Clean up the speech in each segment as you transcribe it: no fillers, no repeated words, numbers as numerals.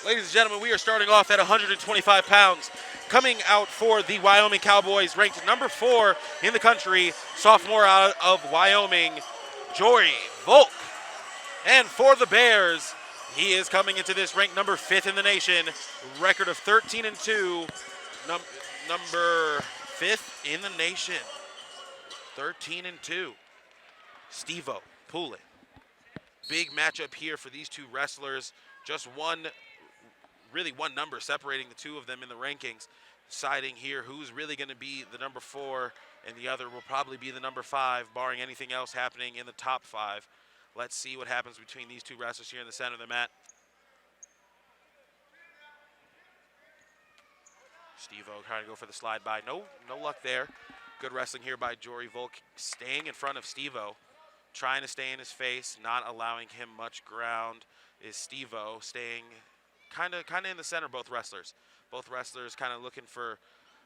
Ladies and gentlemen, we are starting off at 125 pounds. Coming out for the Wyoming Cowboys, ranked number 4 in the country, sophomore out of Wyoming, Jory Volk. And for the Bears, he is coming into this ranked number 5th in the nation, record of 13-2, number 5th in the nation, 13-2. Steve-O, Poulin. Big matchup here for these two wrestlers. Just one number separating the two of them in the rankings, deciding here who's really going to be the number 4, and the other will probably be the number 5, barring anything else happening in the top 5. Let's see what happens between these two wrestlers here in the center of the mat. Steve-O trying to go for the slide by. No luck there. Good wrestling here by Jory Volk, staying in front of Steve-O, trying to stay in his face, not allowing him much ground. Is Steve-O staying kind of in the center, both wrestlers. Both wrestlers kind of looking for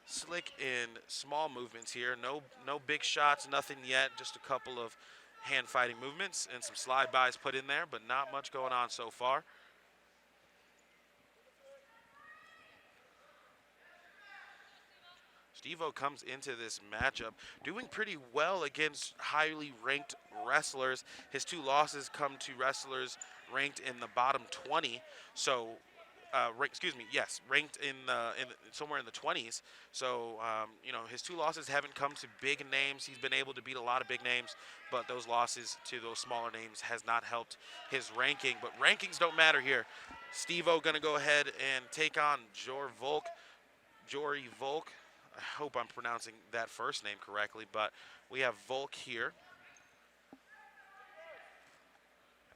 slick and small movements here. No big shots, nothing yet, just a couple of hand fighting movements and some slide bys put in there, but not much going on so far. Steve-O comes into this matchup doing pretty well against highly ranked wrestlers. His 2 losses come to wrestlers ranked in the bottom 20. So, ranked in somewhere in the 20s. So, his 2 losses haven't come to big names. He's been able to beat a lot of big names, but those losses to those smaller names has not helped his ranking. But rankings don't matter here. Steve-O going to go ahead and take on Jory Volk. I hope I'm pronouncing that first name correctly, but we have Volk here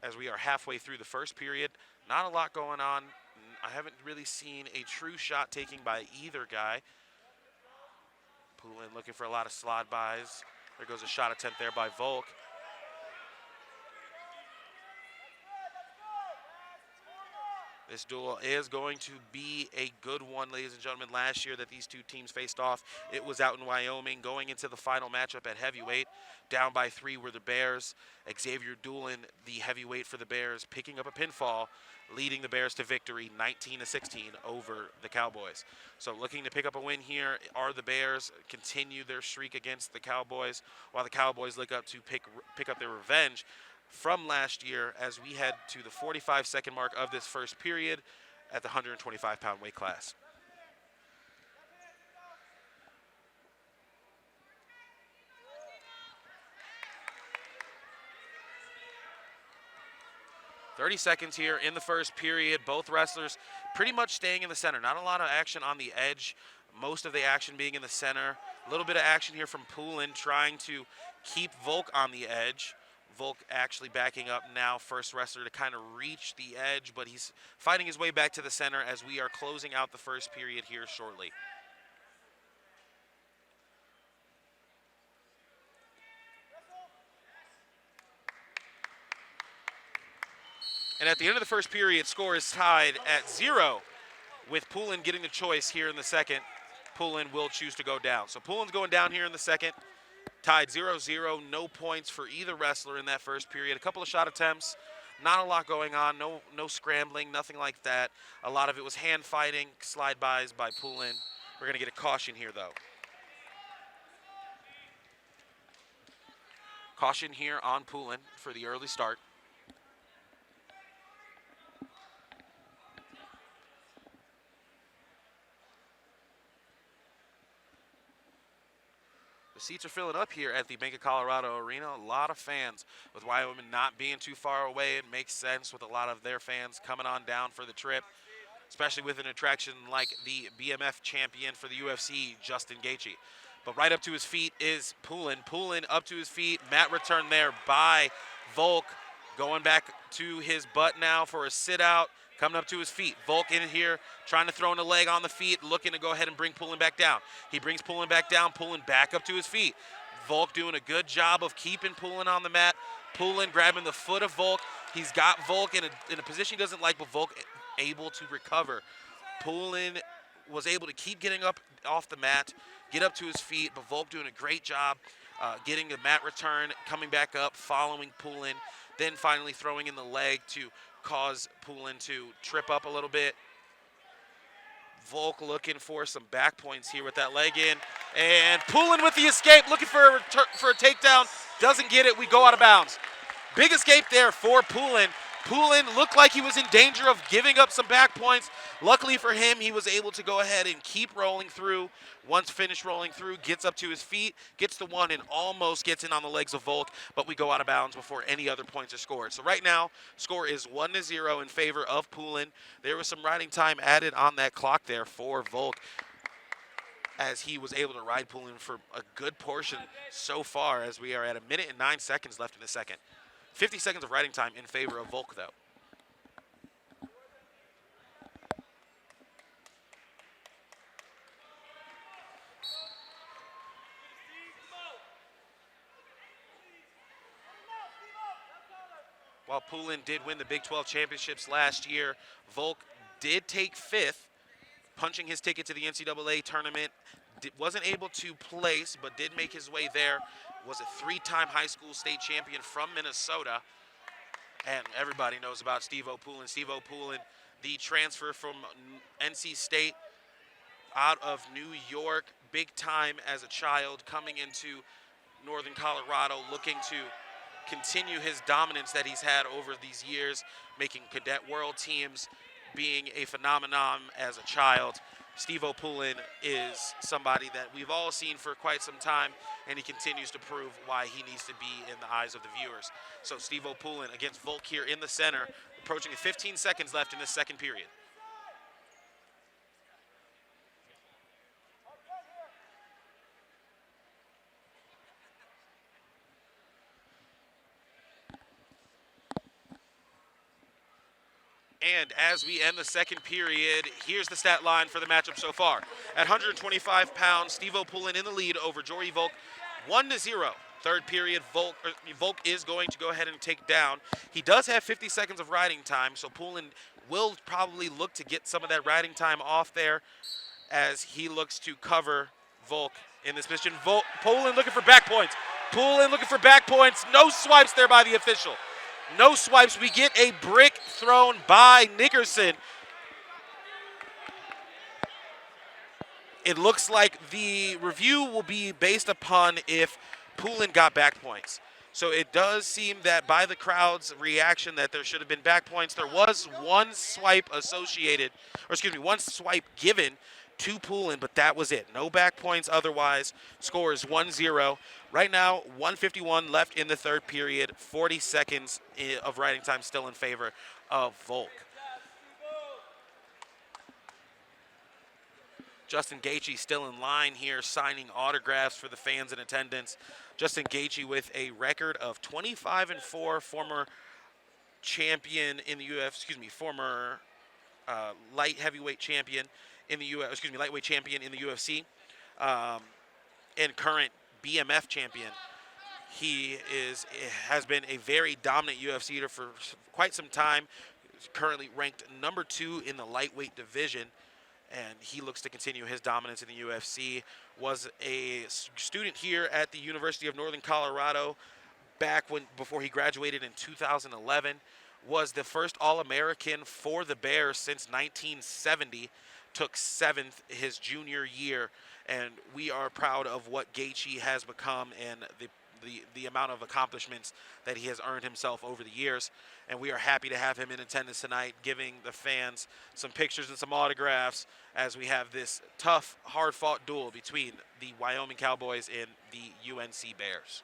as we are halfway through the first period. Not a lot going on. I haven't really seen a true shot taking by either guy. Poulin looking for a lot of slide bys. There goes a shot attempt there by Volk. This duel is going to be a good one, ladies and gentlemen. Last year that these two teams faced off, it was out in Wyoming. Going into the final matchup at heavyweight, down by 3 were the Bears. Xavier Doolin, the heavyweight for the Bears, picking up a pinfall, leading the Bears to victory 19-16 over the Cowboys. So looking to pick up a win here are the Bears, continue their streak against the Cowboys, while the Cowboys look up to pick up their revenge from last year as we head to the 45-second mark of this first period at the 125-pound weight class. "30 seconds here in the first period. Both wrestlers pretty much staying in the center. Not a lot of action on the edge. Most of the action being in the center. A little bit of action here from Poulin trying to keep Volk on the edge. Volk actually backing up now, first wrestler to kind of reach the edge, but he's fighting his way back to the center as we are closing out the first period here shortly. And at the end of the first period, score is tied at 0, with Poulin getting the choice here in the second. Poulin will choose to go down. So Poulin's going down here in the second. Tied 0-0, no points for either wrestler in that first period. A couple of shot attempts, not a lot going on, no scrambling, nothing like that. A lot of it was hand fighting, slide bys by Poulin. We're going to get a caution here, though. Caution here on Poulin for the early start. The seats are filling up here at the Bank of Colorado Arena. A lot of fans. With Wyoming not being too far away, it makes sense with a lot of their fans coming on down for the trip, especially with an attraction like the BMF champion for the UFC, Justin Gaethje. But right up to his feet is Poulin. Poulin up to his feet. Mat return there by Volk. Going back to his butt now for a sit out. Coming up to his feet. Volk in here, trying to throw in a leg on the feet, looking to go ahead and bring Poulin back down. He brings Poulin back down, Poulin back up to his feet. Volk doing a good job of keeping Poulin on the mat. Poulin grabbing the foot of Volk. He's got Volk in a position he doesn't like, but Volk able to recover. Poulin was able to keep getting up off the mat, get up to his feet, but Volk doing a great job getting the mat return, coming back up, following Poulin, then finally throwing in the leg to cause Poulin to trip up a little bit. Volk looking for some back points here with that leg in. And Poulin with the escape, looking for a takedown. Doesn't get it. We go out of bounds. Big escape there for Poulin. Poulin looked like he was in danger of giving up some back points. Luckily for him, he was able to go ahead and keep rolling through. Once finished rolling through, gets up to his feet, gets the one, and almost gets in on the legs of Volk, but we go out of bounds before any other points are scored. So right now, score is 1-0 in favor of Poulin. There was some riding time added on that clock there for Volk, as he was able to ride Poulin for a good portion so far, as we are at 1 minute and 9 seconds left in the second. 50 seconds of riding time in favor of Volk, though. While Poulin did win the Big 12 championships last year, Volk did take 5th, punching his ticket to the NCAA tournament. Wasn't able to place, but did make his way there. Was a 3-time high school state champion from Minnesota. And everybody knows about Steve-O Poulin. Steve-O Poulin, the transfer from NC State out of New York, big time as a child, coming into Northern Colorado, looking to continue his dominance that he's had over these years, making cadet world teams, being a phenomenon as a child. Steve-O Poulin is somebody that we've all seen for quite some time, and he continues to prove why he needs to be in the eyes of the viewers. So Steve-O Poulin against Volk here in the center, approaching 15 seconds left in this second period. And as we end the second period, here's the stat line for the matchup so far. At 125 pounds, Steve-O Poulin in the lead over Jory Volk, 1-0. Third period, Volk is going to go ahead and take down. He does have 50 seconds of riding time, so Poulin will probably look to get some of that riding time off there as he looks to cover Volk in this position. Poulin looking for back points. Poulin looking for back points. No swipes there by the official. No swipes. We get a brick thrown by Nickerson. It looks like the review will be based upon if Poulin got back points. So it does seem that by the crowd's reaction that there should have been back points. There was one swipe one swipe given to Poulin, but that was it. No back points otherwise. Score is 1-0. Right now, 1:51 left in the third period. 40 seconds of riding time still in favor of Volk. Justin Gaethje still in line here, signing autographs for the fans in attendance. Justin Gaethje with a record of 25-4, former champion in the UFC, former light heavyweight champion in the lightweight champion in the UFC, and current BMF champion. He has been a very dominant UFCer for quite some time. He's currently ranked number 2 in the lightweight division, and he looks to continue his dominance in the UFC. Was a student here at the University of Northern Colorado before he graduated in 2011. Was the first All-American for the Bears since 1970. Took 7th his junior year, and we are proud of what Gaethje has become and the amount of accomplishments that he has earned himself over the years. And we are happy to have him in attendance tonight, giving the fans some pictures and some autographs as we have this tough, hard-fought duel between the Wyoming Cowboys and the UNC Bears.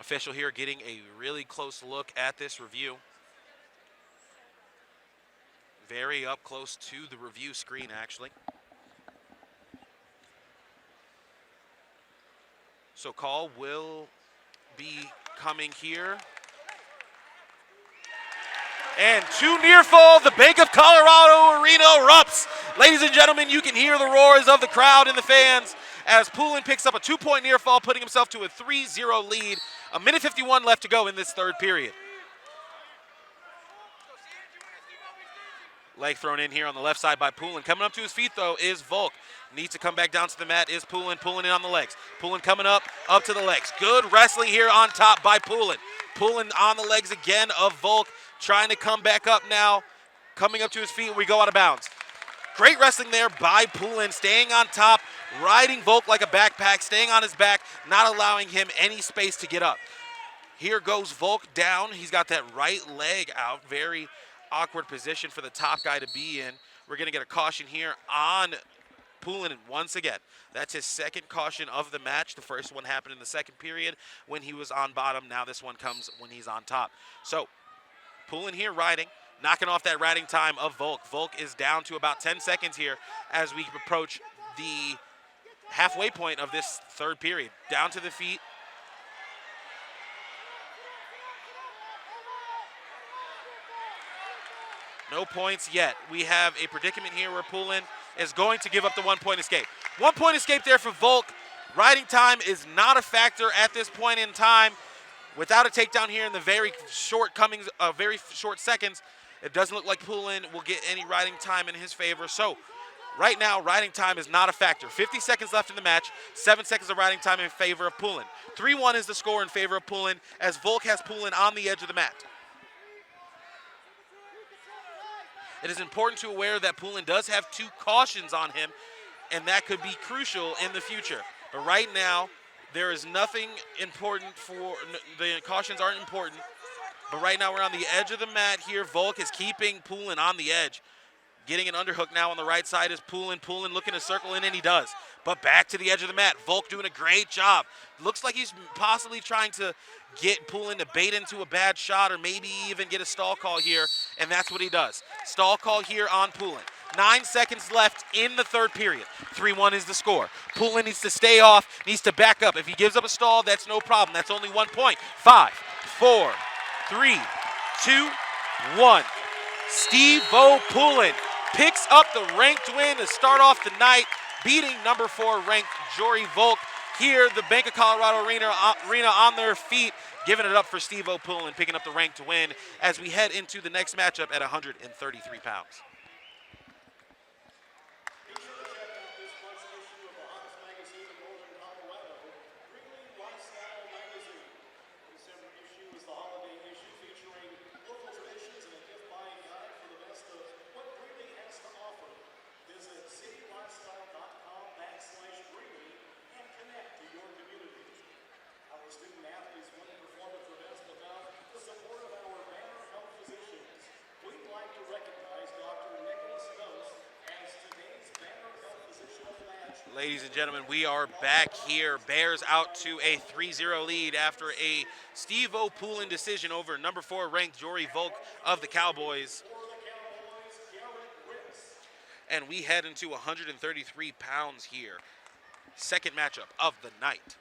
Official here getting a really close look at this review. Very up close to the review screen, actually. So call will be coming here. And to near fall, the Bank of Colorado Arena erupts. Ladies and gentlemen, you can hear the roars of the crowd and the fans as Poulin picks up a 2-point near fall, putting himself to a 3-0 lead. 1:51 left to go in this third period. Leg thrown in here on the left side by Poulin. Coming up to his feet, though, is Volk. Needs to come back down to the mat is Poulin. Poulin in on the legs. Poulin coming up to the legs. Good wrestling here on top by Poulin. Poulin on the legs again of Volk. Trying to come back up now. Coming up to his feet, we go out of bounds. Great wrestling there by Poulin, staying on top, riding Volk like a backpack, staying on his back, not allowing him any space to get up. Here goes Volk down. He's got that right leg out. Very awkward position for the top guy to be in. We're going to get a caution here on Poulin once again. That's his second caution of the match. The first one happened in the second period when he was on bottom. Now this one comes when he's on top. So Poulin here riding, knocking off that riding time of Volk. Volk is down to about 10 seconds here as we approach the halfway point of this third period. Down to the feet. No points yet. We have a predicament here where Poulin is going to give up the 1-point escape. 1-point escape there for Volk. Riding time is not a factor at this point in time. Without a takedown here in the very short seconds, it doesn't look like Poulin will get any riding time in his favor. So right now, riding time is not a factor. 50 seconds left in the match, 7 seconds of riding time in favor of Poulin. 3-1 is the score in favor of Poulin as Volk has Poulin on the edge of the mat. It is important to aware that Poulin does have 2 cautions on him, and that could be crucial in the future. But right now, there is nothing important the cautions aren't important. But right now, we're on the edge of the mat here. Volk is keeping Poulin on the edge. Getting an underhook now on the right side is Poulin. Poulin looking to circle in, and he does. But back to the edge of the mat. Volk doing a great job. Looks like he's possibly trying to get Poulin to bait into a bad shot or maybe even get a stall call here, and that's what he does. Stall call here on Poulin. 9 seconds left in the third period. 3-1 is the score. Poulin needs to stay off, needs to back up. If he gives up a stall, that's no problem. That's only 1 point. 5, 4, 3, 2, 1. Steve-O Poulin picks up the ranked win to start off the night, beating number 4 ranked Jory Volk. Here, the Bank of Colorado Arena on their feet, giving it up for Steve-O Poulin, picking up the ranked win as we head into the next matchup at 133 pounds. Ladies and gentlemen, we are back here. Bears out to a 3-0 lead after a Steve-O Poulin decision over number 4 ranked Jory Volk of the Cowboys. And we head into 133 pounds here. Second matchup of the night.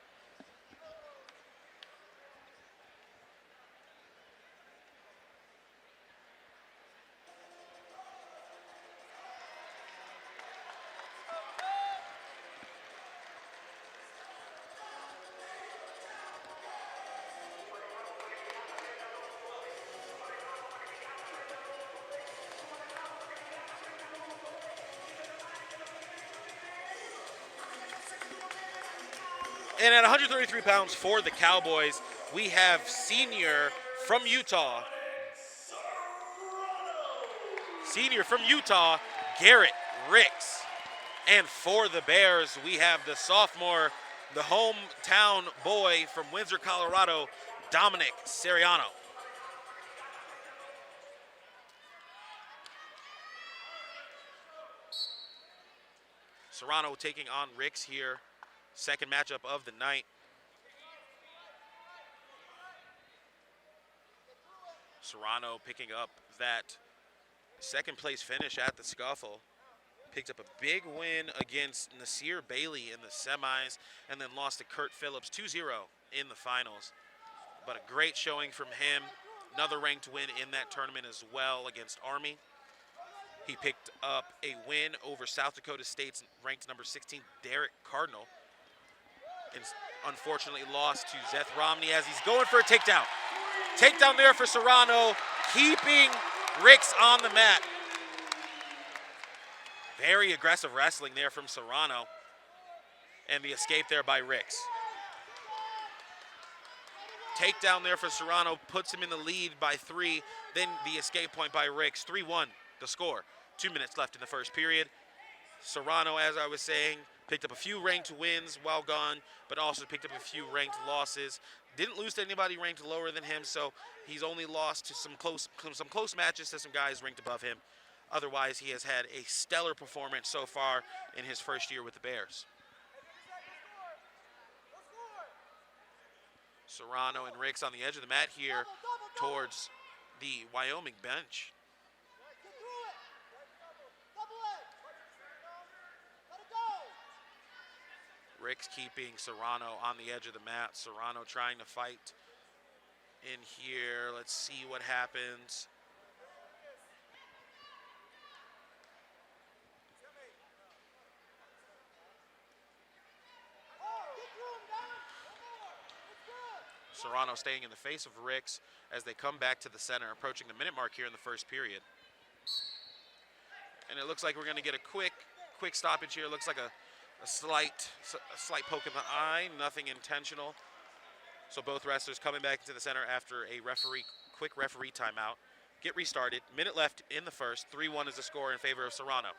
And at 133 pounds for the Cowboys, we have senior from Utah, Garrett Ricks. And for the Bears, we have the sophomore, the hometown boy from Windsor, Colorado, Dominic Serrano. Serrano taking on Ricks here. Second matchup of the night. Serrano picking up that second place finish at the Scuffle. Picked up a big win against Nasir Bailey in the semis and then lost to Kurt Phillips 2-0 in the finals. But a great showing from him. Another ranked win in that tournament as well against Army. He picked up a win over South Dakota State's ranked number 16 Derek Cardinal. And unfortunately lost to Zeth Romney as he's going for a takedown. Takedown there for Serrano, keeping Ricks on the mat. Very aggressive wrestling there from Serrano. And the escape there by Ricks. Takedown there for Serrano puts him in the lead by 3. Then the escape point by Ricks. 3-1 the score. 2 minutes left in the first period. Serrano, as I was saying, picked up a few ranked wins while gone, but also picked up a few ranked losses. Didn't lose to anybody ranked lower than him, so he's only lost to some close matches to some guys ranked above him. Otherwise, he has had a stellar performance so far in his first year with the Bears. Serrano and Ricks on the edge of the mat here towards the Wyoming bench. Ricks keeping Serrano on the edge of the mat. Serrano trying to fight in here. Let's see what happens. Serrano staying in the face of Ricks as they come back to the center, approaching the minute mark here in the first period. And it looks like we're going to get a quick stoppage here. It looks like a slight poke in the eye, nothing intentional. So both wrestlers coming back into the center after a quick referee timeout. Get restarted. Minute left in the first. 3-1 is the score in favor of Serrano.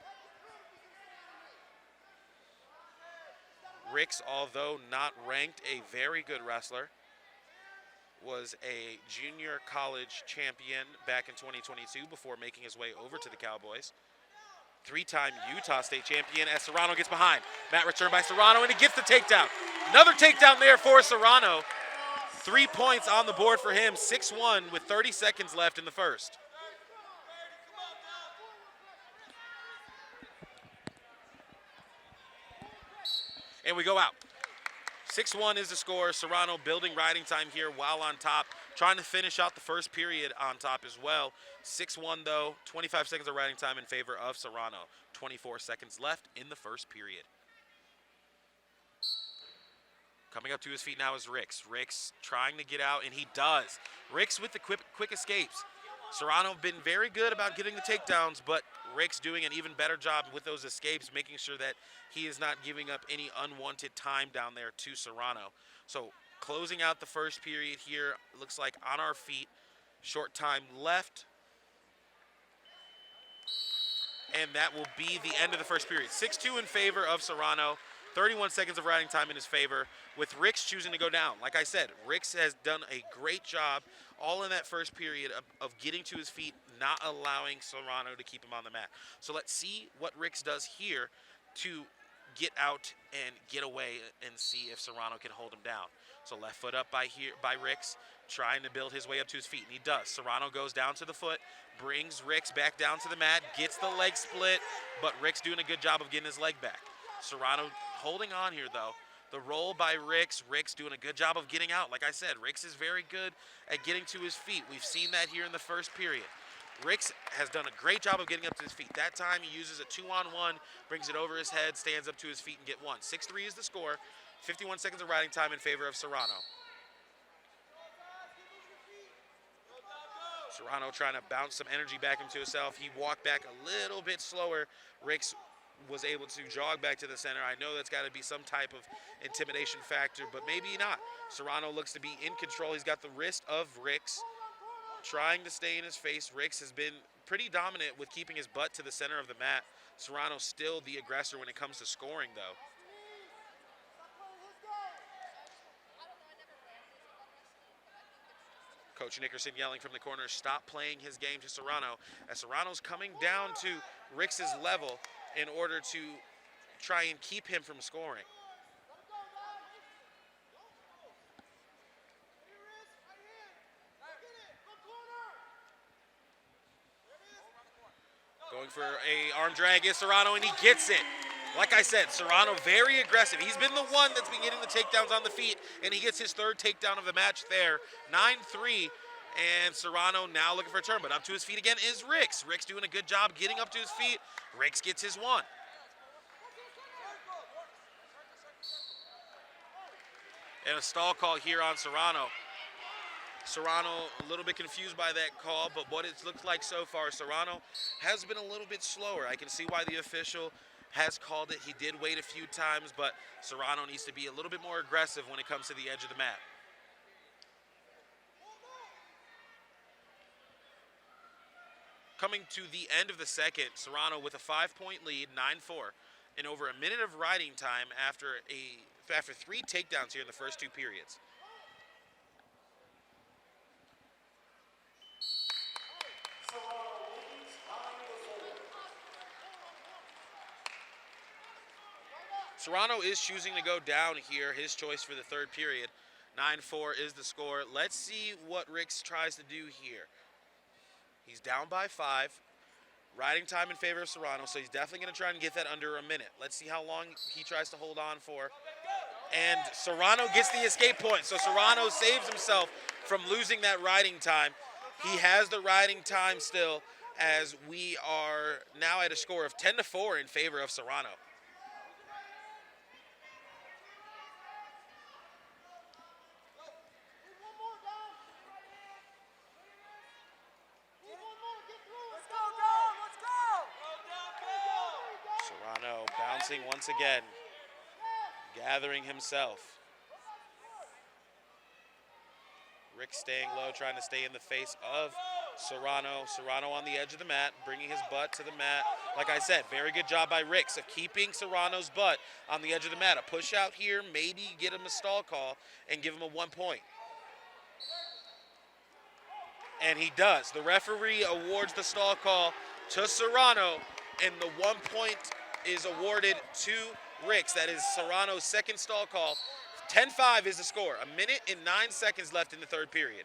Ricks, although not ranked, a very good wrestler. Was a junior college champion back in 2022 before making his way over to the Cowboys. 3-time Utah State champion as Serrano gets behind. Mat return by Serrano, and he gets the takedown. Another takedown there for Serrano. 3 points on the board for him, 6-1 with 30 seconds left in the first. And we go out. 6-1 is the score. Serrano building riding time here while on top, trying to finish out the first period on top as well. 6-1 though, 25 seconds of riding time in favor of Serrano. 24 seconds left in the first period. Coming up to his feet now is Ricks. Ricks trying to get out, and he does. Ricks with the quick escapes. Serrano been very good about getting the takedowns, but Ricks doing an even better job with those escapes, making sure that he is not giving up any unwanted time down there to Serrano. So closing out the first period here, looks like on our feet, short time left. And that will be the end of the first period. 6-2 in favor of Serrano. 31 seconds of riding time in his favor, with Ricks choosing to go down. Like I said, Ricks has done a great job all in that first period of getting to his feet, not allowing Serrano to keep him on the mat. So let's see what Ricks does here to get out and get away and see if Serrano can hold him down. So left foot up by Ricks, trying to build his way up to his feet, and he does. Serrano goes down to the foot, brings Ricks back down to the mat, gets the leg split, but Ricks doing a good job of getting his leg back. Serrano holding on here though. The roll by Ricks. Ricks doing a good job of getting out. Like I said, Ricks is very good at getting to his feet. We've seen that here in the first period. Ricks has done a great job of getting up to his feet. That time he uses a 2-on-1, brings it over his head, stands up to his feet and get one. 6-3 is the score. 51 seconds of riding time in favor of Serrano. Serrano trying to bounce some energy back into himself. He walked back a little bit slower. Ricks was able to jog back to the center. I know that's got to be some type of intimidation factor, but maybe not. Serrano looks to be in control. He's got the wrist of Ricks, trying to stay in his face. Ricks has been pretty dominant with keeping his butt to the center of the mat. Serrano's still the aggressor when it comes to scoring, though. Coach Nickerson yelling from the corner, stop playing his game to Serrano, as Serrano's coming down to Ricks's level in order to try and keep him from scoring. Going for a arm drag is Serrano, and he gets it. Like I said, Serrano very aggressive. He's been the one that's been getting the takedowns on the feet, and he gets his third takedown of the match there. 9-3, and Serrano now looking for a turn, but up to his feet again is Ricks. Ricks doing a good job getting up to his feet. Ricks gets his one. And a stall call here on Serrano. Serrano a little bit confused by that call, but what it's looked like so far, Serrano has been a little bit slower. I can see why the official has called it. He did wait a few times, but Serrano needs to be a little bit more aggressive when it comes to the edge of the mat. Coming to the end of the second, Serrano with a 5-point lead, 9-4, and over a minute of riding time after 3 takedowns here in the first 2 periods. Serrano is choosing to go down here, his choice for the third period. 9-4 is the score. Let's see what Ricks tries to do here. He's down by 5. Riding time in favor of Serrano, so he's definitely going to try and get that under a minute. Let's see how long he tries to hold on for. And Serrano gets the escape point, so Serrano saves himself from losing that riding time. He has the riding time still, as we are now at a score of 10-4 in favor of Serrano. Serrano bouncing once again, gathering himself. Rick staying low, trying to stay in the face of Serrano. Serrano on the edge of the mat, bringing his butt to the mat. Like I said, very good job by Ricks of keeping Serrano's butt on the edge of the mat. A push out here, maybe get him a stall call and give him a 1 point. And he does. The referee awards the stall call to Serrano, and the 1 point is awarded to Ricks. That is Serrano's second stall call. 10-5 is the score. 1 minute and 9 seconds left in the third period.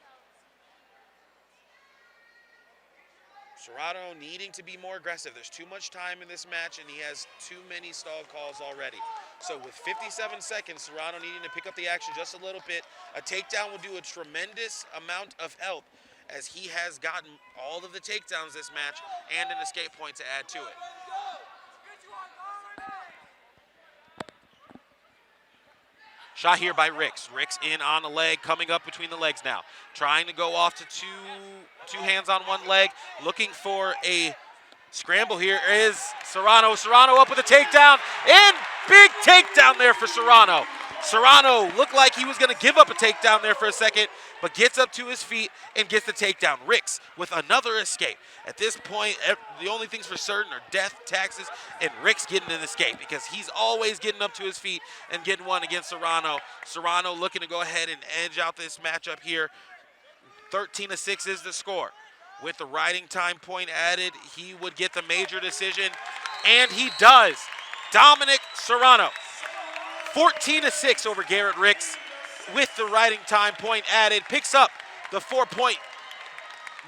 Serrano needing to be more aggressive. There's too much time in this match, and he has too many stall calls already. So with 57 seconds, Serrano needing to pick up the action just a little bit. A takedown will do a tremendous amount of help, as he has gotten all of the takedowns this match and an escape point to add to it. Shot here by Ricks. Ricks in on the leg, coming up between the legs now. Trying to go off to two hands on one leg. Looking for a scramble here is Serrano. Serrano up with a takedown, and big takedown there for Serrano. Serrano looked like he was going to give up a takedown there for a second, but gets up to his feet and gets the takedown. Ricks with another escape. At this point, the only things for certain are death, taxes, and Ricks getting an escape, because he's always getting up to his feet and getting one against Serrano. Serrano looking to go ahead and edge out this matchup here. 13-6 is the score. With the riding time point added, he would get the major decision, and he does. Dominic Serrano, 14-6 over Garrett Ricks, with the riding time point added, picks up the 4-point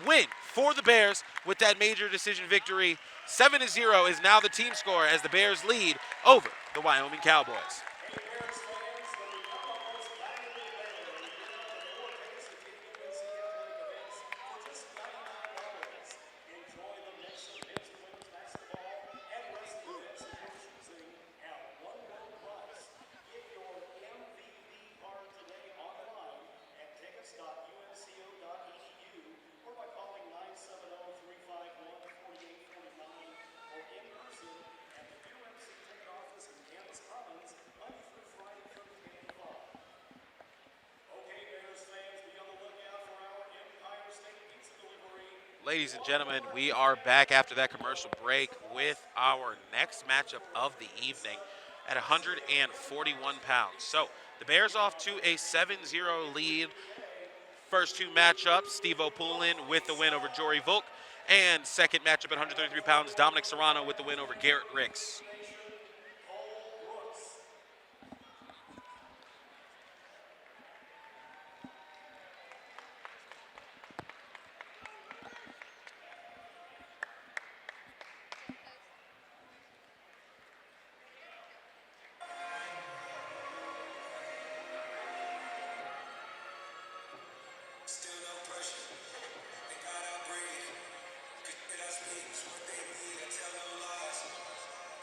win for the Bears with that major decision victory. 7-0 is now the team score as the Bears lead over the Wyoming Cowboys. Ladies and gentlemen, we are back after that commercial break with our next matchup of the evening at 141 pounds. So the Bears off to a 7-0 lead. First 2 matchups, Steve Poulin with the win over Jory Volk, and second matchup at 133 pounds, Dominic Serrano with the win over Garrett Ricks.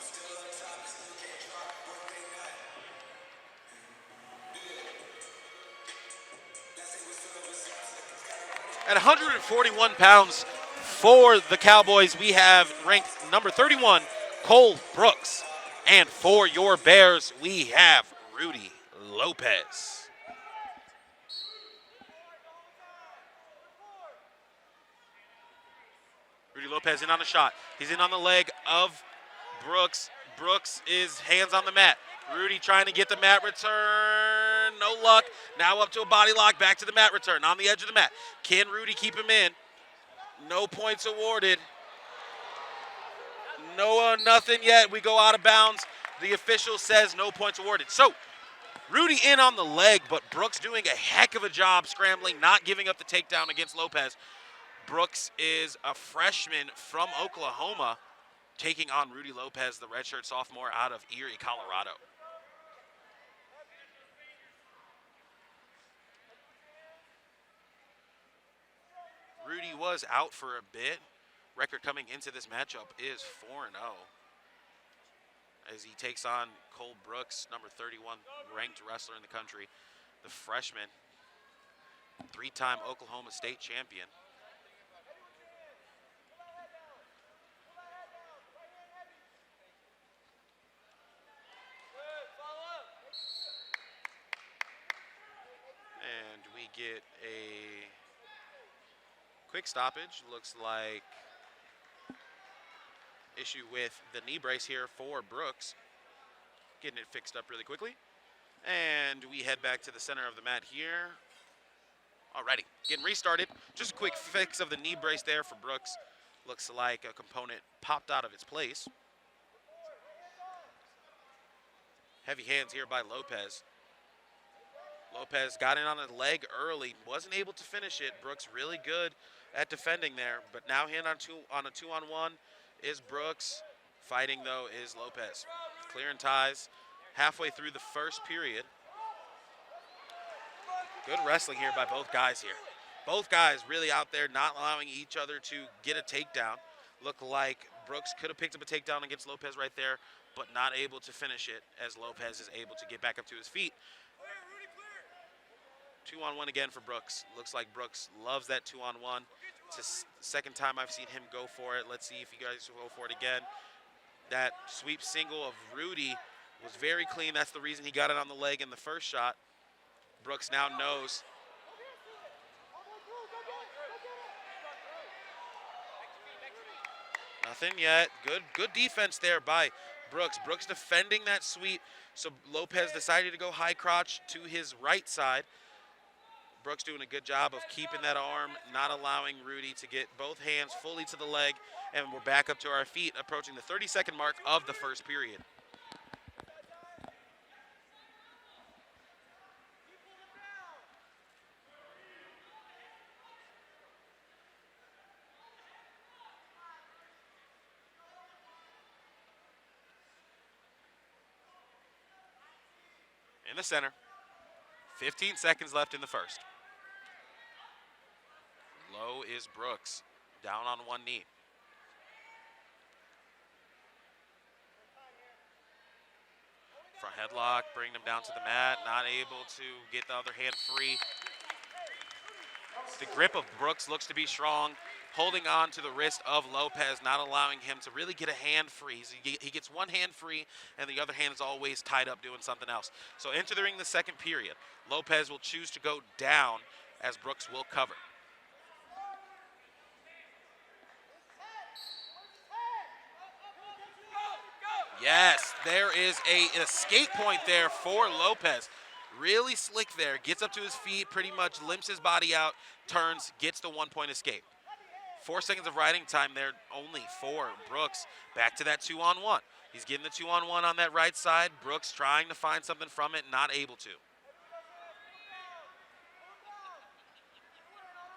Still At 141 pounds for the Cowboys, we have ranked number 31, Cole Brooks. And for your Bears, we have Rudy Lopez. Rudy Lopez in on the shot. He's in on the leg of Brooks. Brooks is hands on the mat. Rudy trying to get the mat return. No luck. Now up to a body lock. Back to the mat return on the edge of the mat. Can Rudy keep him in? No points awarded. No, nothing yet. We go out of bounds. The official says no points awarded. So Rudy in on the leg, but Brooks doing a heck of a job scrambling, not giving up the takedown against Lopez. Brooks is a freshman from Oklahoma, taking on Rudy Lopez, the redshirt sophomore out of Erie, Colorado. Rudy was out for a bit. Record coming into this matchup is 4-0 as he takes on Cole Brooks, number 31 ranked wrestler in the country, the freshman, three-time Oklahoma State champion. And we get a quick stoppage. Looks like issue with the knee brace here for Brooks. Getting it fixed up really quickly. And we head back to the center of the mat here. Alrighty, getting restarted. Just a quick fix of the knee brace there for Brooks. Looks like a component popped out of its place. Heavy hands here by Lopez. Lopez got in on a leg early, wasn't able to finish it. Brooks really good at defending there, but now hand on a two-on-one is Brooks. Fighting, though, is Lopez. Clearing ties halfway through the first period. Good wrestling here by both guys here. Both guys really out there not allowing each other to get a takedown. Looked like Brooks could have picked up a takedown against Lopez right there, but not able to finish it as Lopez is able to get back up to his feet. 2-on-1 again for Brooks. Looks like Brooks loves that 2-on-1. It's the second time I've seen him go for it. Let's see if you guys will go for it again. That sweep single of Rudy was very clean. That's the reason he got it on the leg in the first shot. Brooks now knows. Nothing yet. Good defense there by Brooks. Brooks defending that sweep. So Lopez decided to go high crotch to his right side. Brooks doing a good job of keeping that arm, not allowing Rudy to get both hands fully to the leg, and we're back up to our feet, approaching the 30-second mark of the first period. In the center, 15 seconds left in the first. Low is Brooks, down on one knee. Front headlock, bring him down to the mat, not able to get the other hand free. The grip of Brooks looks to be strong, holding on to the wrist of Lopez, not allowing him to really get a hand free. He gets one hand free, and the other hand is always tied up doing something else. So entering the second period, Lopez will choose to go down as Brooks will cover. Yes, there is an escape point there for Lopez. Really slick there, gets up to his feet, pretty much limps his body out, turns, gets the 1-point escape. 4 seconds of riding time there only for Brooks. Back to that 2-on-1. He's getting the 2-on-1 on that right side. Brooks trying to find something from it, not able to.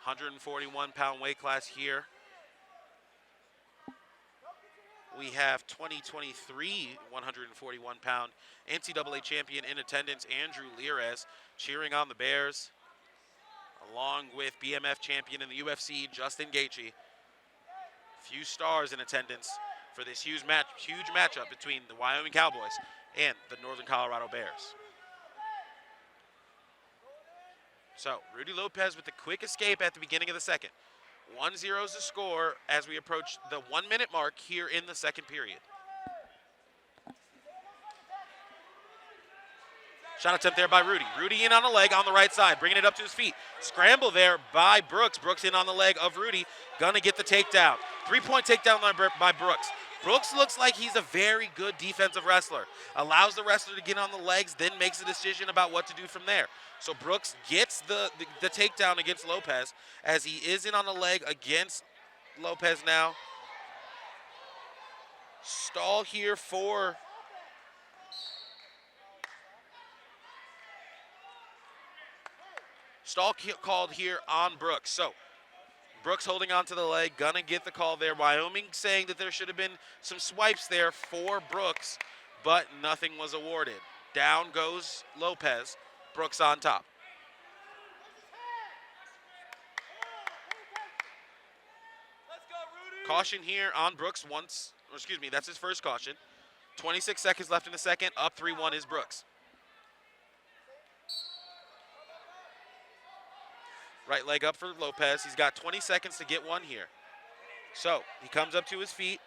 141-pound weight class here. We have 2023 141-pound NCAA champion in attendance, Andrew Lirez, cheering on the Bears, along with BMF champion in the UFC, Justin Gaethje. Few stars in attendance for this huge matchup between the Wyoming Cowboys and the Northern Colorado Bears. So Rudy Lopez with the quick escape at the beginning of the second. 1-0 is the score as we approach the 1 minute mark here in the second period. Shot attempt there by Rudy. Rudy in on the leg on the right side, bringing it up to his feet. Scramble there by Brooks. Brooks in on the leg of Rudy. Gonna get the takedown. 3-point takedown by Brooks. Brooks looks like he's a very good defensive wrestler. Allows the wrestler to get on the legs, then makes a decision about what to do from there. So Brooks gets the takedown against Lopez as he is in on the leg against Lopez now. Stall here for stall called here on Brooks. So Brooks holding on to the leg, gonna get the call there. Wyoming saying that there should have been some swipes there for Brooks, but nothing was awarded. Down goes Lopez, Brooks on top. Caution here on Brooks that's his first caution. 26 seconds left in the second, up 3-1 is Brooks. Right leg up for Lopez. He's got 20 seconds to get one here. So he comes up to his feet.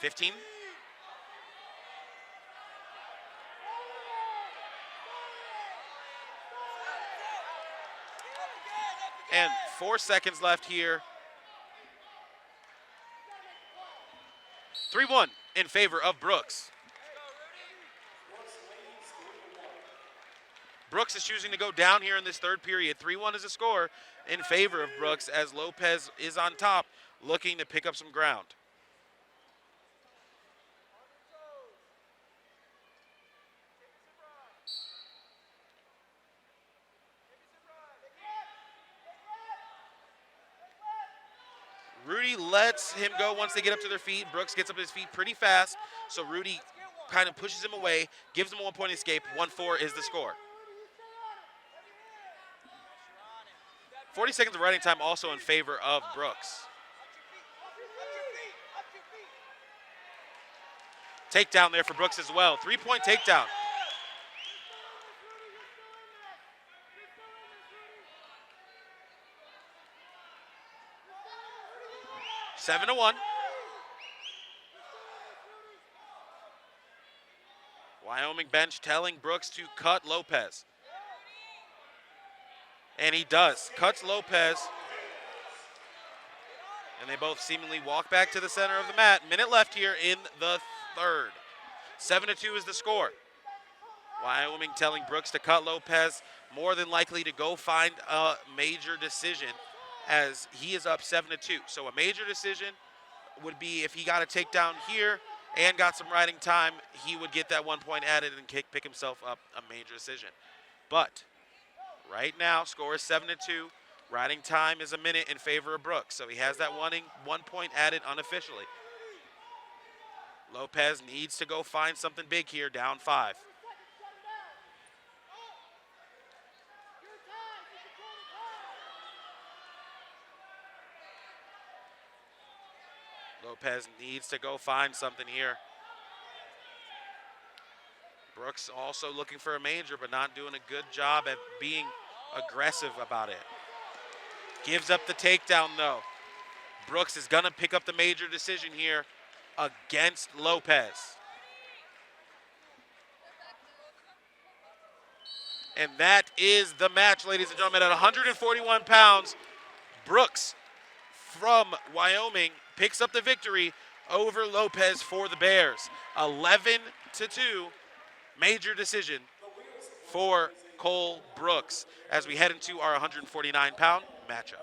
15. And 4 seconds left here. 3-1 in favor of Brooks. Brooks is choosing to go down here in this third period. 3-1 is a score in favor of Brooks as Lopez is on top, looking to pick up some ground. Rudy lets him go once they get up to their feet. Brooks gets up to his feet pretty fast, so Rudy kind of pushes him away, gives him a 1-point escape. 1-4 is the score. 40 seconds of riding time also in favor of Brooks. Takedown there for Brooks as well. 3-point takedown. Seven to 1. Wyoming bench telling Brooks to cut Lopez. And he does. Cuts Lopez. And they both seemingly walk back to the center of the mat. Minute left here in the third. 7 to 2 is the score. Wyoming telling Brooks to cut Lopez, more than likely to go find a major decision as he is up 7 to 2. So a major decision would be if he got a takedown here and got some riding time, he would get that 1 point added and pick himself up a major decision. But right now, score is 7 to 2. Riding time is a minute in favor of Brooks, so he has that 1 point added unofficially. Lopez needs to go find something big here, down 5. Lopez needs to go find something here. Brooks also looking for a major, but not doing a good job at being aggressive about it. Gives up the takedown, though. Brooks is going to pick up the major decision here against Lopez. And that is the match, ladies and gentlemen. At 141 pounds, Brooks from Wyoming picks up the victory over Lopez for the Bears. 11 to 2, major decision for Cole Brooks as we head into our 149-pound matchup.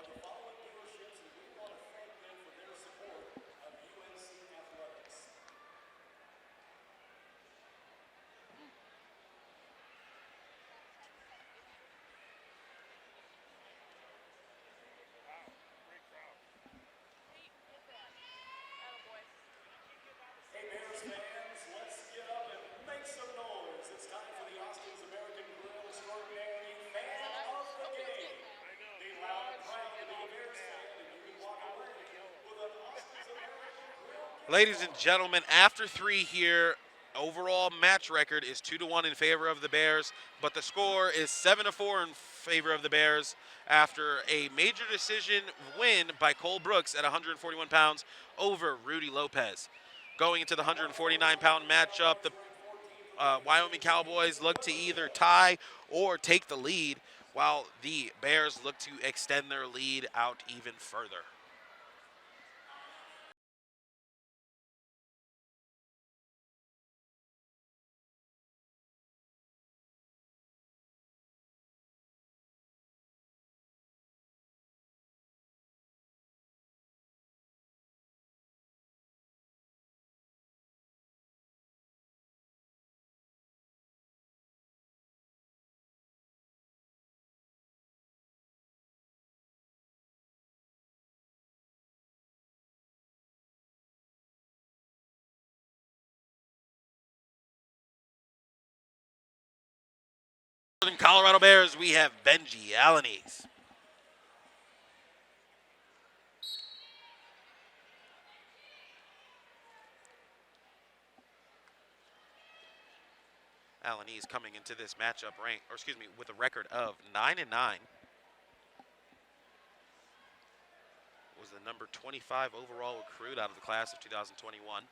Ladies and gentlemen, after 3 here, overall match record is 2-1 in favor of the Bears, but the score is 7-4 in favor of the Bears after a major decision win by Cole Brooks at 141 pounds over Rudy Lopez. Going into the 149-pound matchup, the Wyoming Cowboys look to either tie or take the lead, while the Bears look to extend their lead out even further. In Colorado Bears, we have Benji Alanis. Alanis coming into this matchup with a record of 9-9. Was the number 25 overall recruit out of the class of 2021.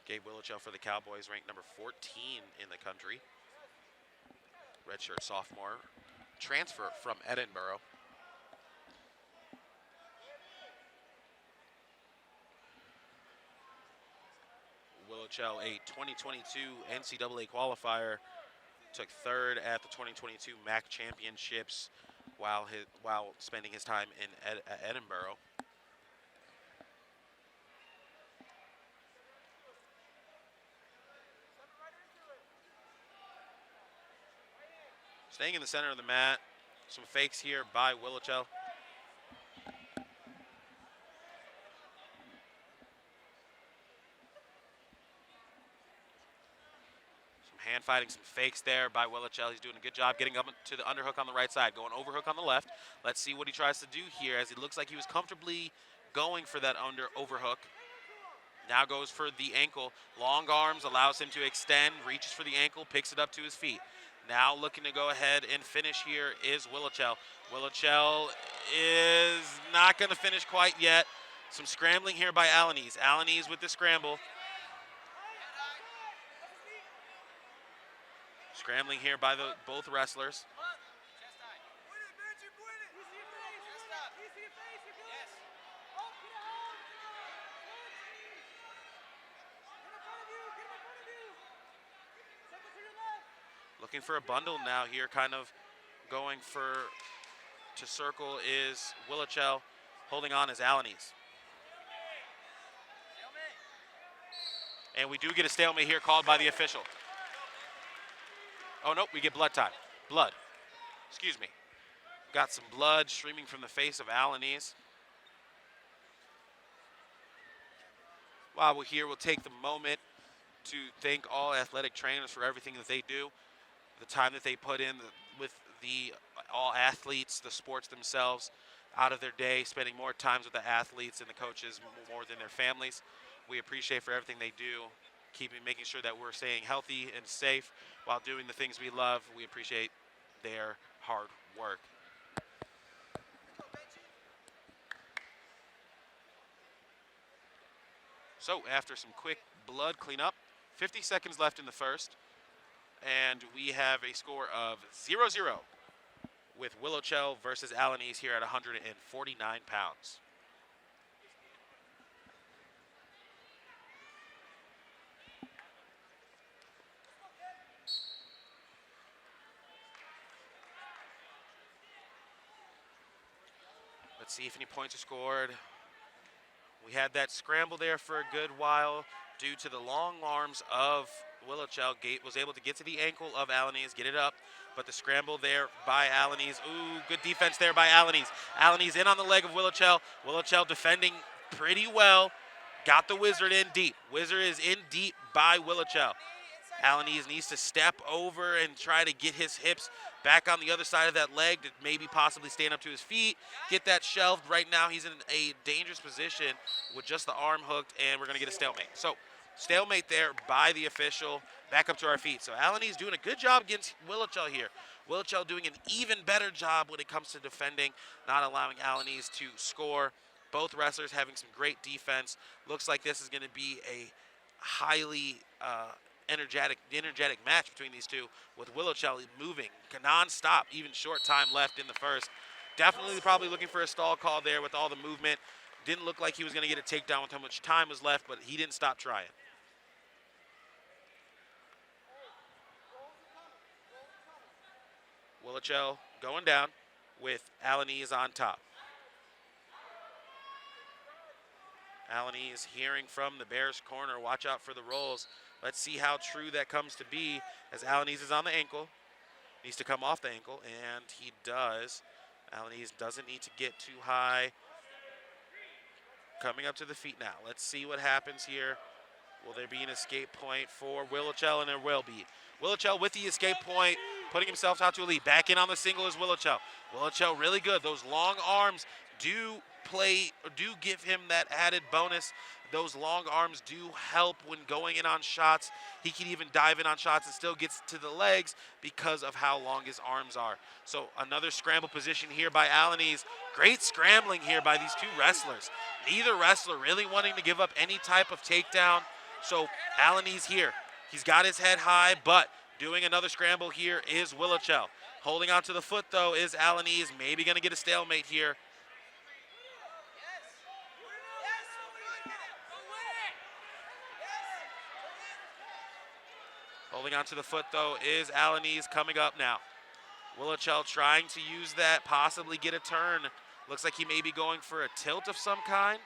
Gabe Willochell for the Cowboys, ranked number 14 in the country. Redshirt sophomore, transfer from Edinburgh. Willochell, a 2022 NCAA qualifier, took third at the 2022 MAC Championships while spending his time in Edinburgh. Staying in the center of the mat, some fakes here by Willochell. Some hand fighting, some fakes there by Willochell. He's doing a good job getting up to the underhook on the right side, going overhook on the left. Let's see what he tries to do here, as it looks like he was comfortably going for that overhook. Now goes for the ankle. Long arms allows him to extend, reaches for the ankle, picks it up to his feet. Now looking to go ahead and finish here is Willochell. Willochell is not going to finish quite yet. Some scrambling here by Alanis. Alanis with the scramble. Scrambling here by both wrestlers. Looking for a bundle now here, kind of going to circle is Willochell. Holding on is Alanis. And we do get a stalemate here called by the official. Oh, nope, we get blood time. Blood. Excuse me. Got some blood streaming from the face of Alanis. While we're here, we'll take the moment to thank all athletic trainers for everything that they do. The time that they put in with all athletes, the sports themselves, out of their day, spending more times with the athletes and the coaches more than their families. We appreciate for everything they do, making sure that we're staying healthy and safe while doing the things we love. We appreciate their hard work. So after some quick blood cleanup, 50 seconds left in the first. And we have a score of 0-0 with Willochell versus Alanis here at 149 pounds. Let's see if any points are scored. We had that scramble there for a good while due to the long arms of Willochell. Was able to get to the ankle of Alanis, get it up, but the scramble there by Alanis. Ooh, good defense there by Alanis. Alanis in on the leg of Willochell. Willochell defending pretty well. Got the Wizard in deep. Wizard is in deep by Willochell. Alanis needs to step over and try to get his hips back on the other side of that leg to maybe possibly stand up to his feet, get that shelved. Right now he's in a dangerous position with just the arm hooked, and we're going to get a stalemate. So stalemate there by the official. Back up to our feet. So Alanis doing a good job against Willochell here. Willochell doing an even better job when it comes to defending, not allowing Alanis to score. Both wrestlers having some great defense. Looks like this is going to be a highly energetic match between these two, with Willochell moving non-stop, even short time left in the first. Definitely probably looking for a stall call there with all the movement. Didn't look like he was going to get a takedown with how much time was left, but he didn't stop trying. Willochell going down with Alanis on top. Alanis hearing from the Bears corner, watch out for the rolls. Let's see how true that comes to be, as Alanis is on the ankle. Needs to come off the ankle, and he does. Alanis doesn't need to get too high. Coming up to the feet now. Let's see what happens here. Will there be an escape point for Willochell? And there will be. Willochell with the escape point, putting himself out to a lead. Back in on the single is Willochell. Willochell really good. Those long arms do give him that added bonus. Those long arms do help when going in on shots. He can even dive in on shots and still gets to the legs because of how long his arms are. So another scramble position here by Alanis. Great scrambling here by these two wrestlers. Neither wrestler really wanting to give up any type of takedown. So Alanis here, he's got his head high, but doing another scramble here is Willochell. Holding on to the foot though is Alanis, maybe gonna get a stalemate here. Holding on to the foot though is Alanis, coming up now. Willochell trying to use that, possibly get a turn. Looks like he may be going for a tilt of some kind.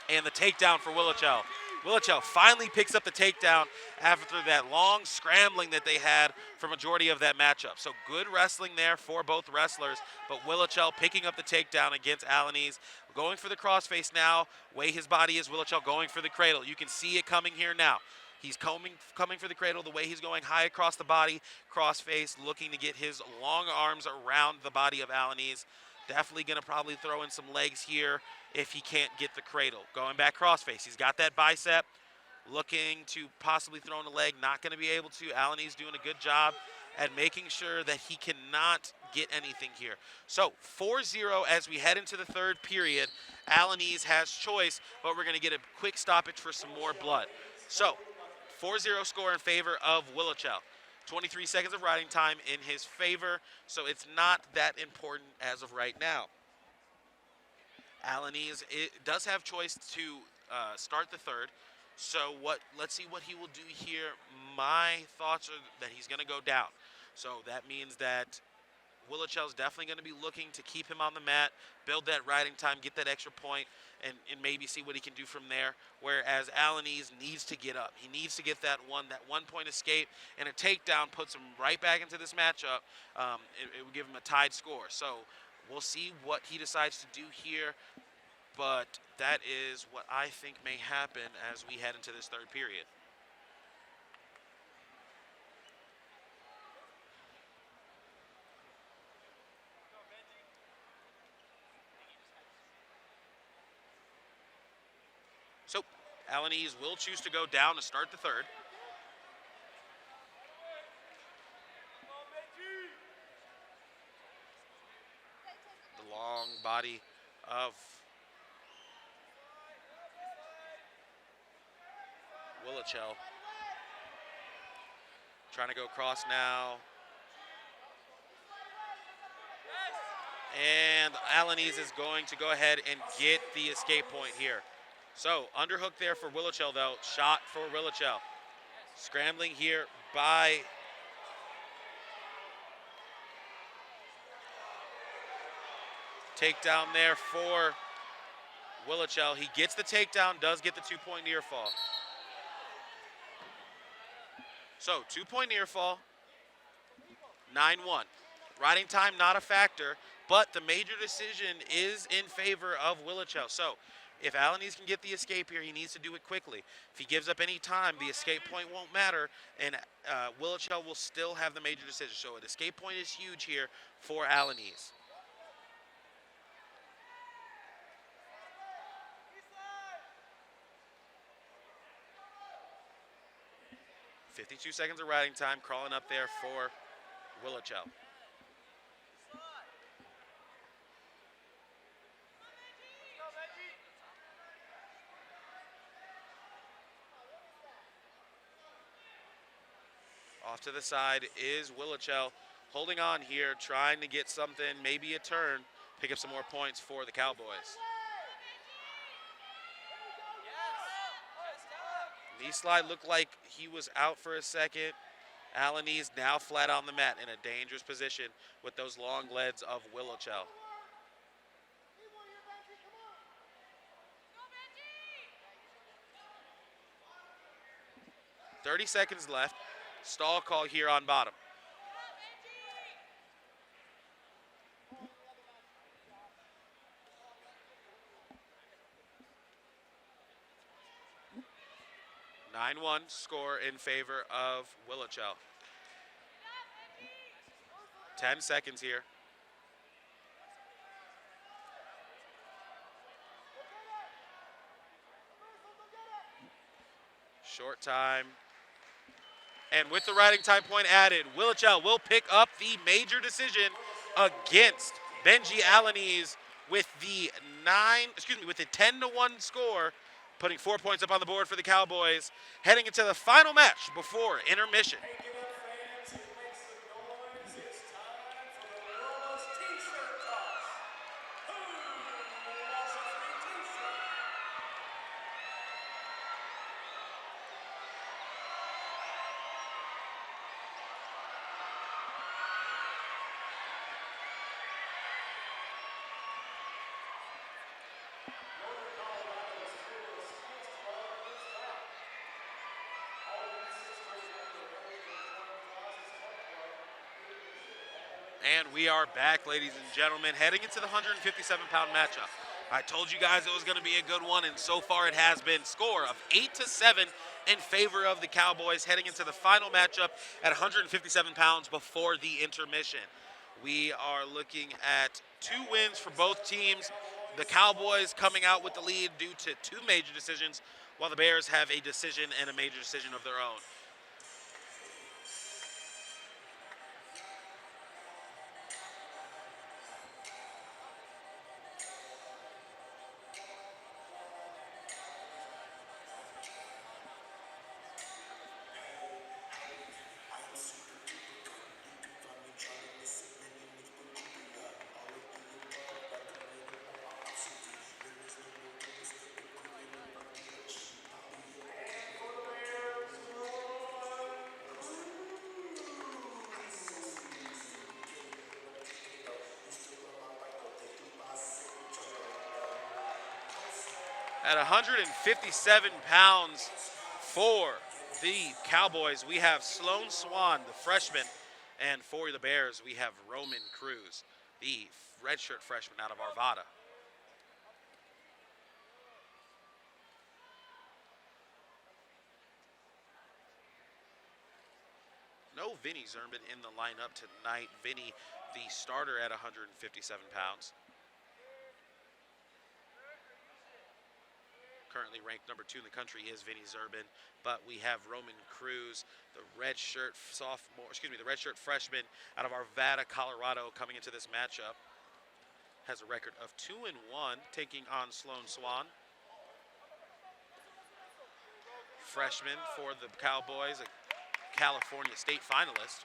And the takedown for Willochell. Willochell finally picks up the takedown after that long scrambling that they had for majority of that matchup. So good wrestling there for both wrestlers, but Willochell picking up the takedown against Alanis. Going for the crossface now. Way his body is, Willochell going for the cradle. You can see it coming here now. He's coming for the cradle, the way he's going high across the body, crossface, looking to get his long arms around the body of Alanis. Definitely going to probably throw in some legs here if he can't get the cradle. Going back crossface. He's got that bicep. Looking to possibly throw in a leg. Not going to be able to. Alanis doing a good job at making sure that he cannot get anything here. So 4-0 as we head into the third period. Alanis has choice, but we're going to get a quick stoppage for some more blood. So 4-0 score in favor of Willochell. 23 seconds of riding time in his favor, so it's not that important as of right now. Alanis does have choice to start the third, so let's see what he will do here. My thoughts are that he's going to go down. So that means that Willochell's definitely going to be looking to keep him on the mat, build that riding time, get that extra point, and maybe see what he can do from there. Whereas Alanis needs to get up. He needs to get that one point escape, and a takedown puts him right back into this matchup. It would give him a tied score. So we'll see what he decides to do here, but that is what I think may happen as we head into this third period. So Alanis will choose to go down to start the third. The long body of Willochell. Trying to go across now. And Alanis is going to go ahead and get the escape point here. So, underhook there for Willochell, though. Shot for Willochell. Scrambling here by takedown there for Willochell. He gets the takedown, does get the 2-point near fall. So, 2-point near fall, 9-1. Riding time not a factor, but the major decision is in favor of Willochell. So if Alanis can get the escape here, he needs to do it quickly. If he gives up any time, the escape point won't matter, and Willochell will still have the major decision. So an escape point is huge here for Alanis. .52 seconds of riding time, crawling up there for Willochell. Off to the side is Willochell, holding on here, trying to get something, maybe a turn, pick up some more points for the Cowboys. Knee slide looked like he was out for a second. Alanis now flat on the mat in a dangerous position with those long legs of Willochell. .30 seconds left. Stall call here on bottom. (9-1) score in favor of Willochell. 10 seconds here. Short time. And with the riding time point added, Willochell will pick up the major decision against Benji Alanis with the 10-1 score, putting 4 points up on the board for the Cowboys, heading into the final match before intermission. And we are back, ladies and gentlemen, heading into the 157-pound matchup. I told you guys it was going to be a good one, and so far it has been. Score of 8-7 in favor of the Cowboys, heading into the final matchup at 157 pounds before the intermission. We are looking at 2 wins for both teams. The Cowboys coming out with the lead due to 2 major decisions, while the Bears have a decision and a major decision of their own. At 157 pounds for the Cowboys, we have Swan, the freshman, and for the Bears, we have Roman Cruz, the redshirt freshman out of Arvada. No Vinny Zerman in the lineup tonight. Vinny, the starter at 157 pounds. Currently ranked number 2 in the country is Vinny Zerman, but we have Roman Cruz, the redshirt freshman out of Arvada, Colorado, coming into this matchup. Has a record of 2-1, taking on Swan. Freshman for the Cowboys, a California State finalist.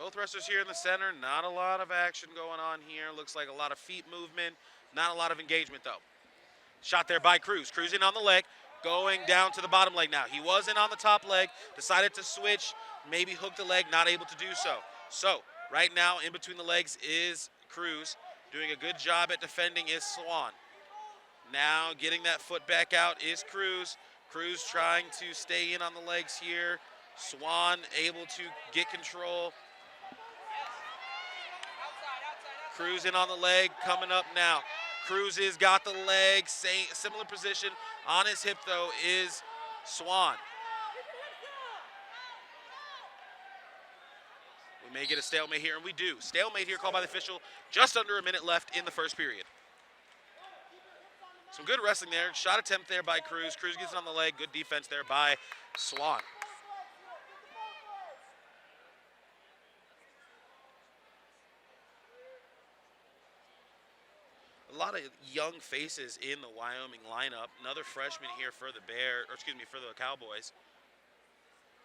Both wrestlers here in the center, not a lot of action going on here. Looks like a lot of feet movement, not a lot of engagement though. Shot there by Cruz. Cruz in on the leg, going down to the bottom leg now. He wasn't on the top leg, decided to switch, maybe hooked the leg, not able to do so. So right now in between the legs is Cruz. Doing a good job at defending is Swan. Now getting that foot back out is Cruz. Cruz trying to stay in on the legs here. Swan able to get control. Cruz in on the leg, coming up now. Cruz has got the leg, similar position. On his hip, though, is Swan. We may get a stalemate here, and we do. Stalemate here called by the official. Just under a minute left in the first period. Some good wrestling there. Shot attempt there by Cruz. Cruz gets it on the leg. Good defense there by Swan. A lot of young faces in the Wyoming lineup. Another freshman here for the for the Cowboys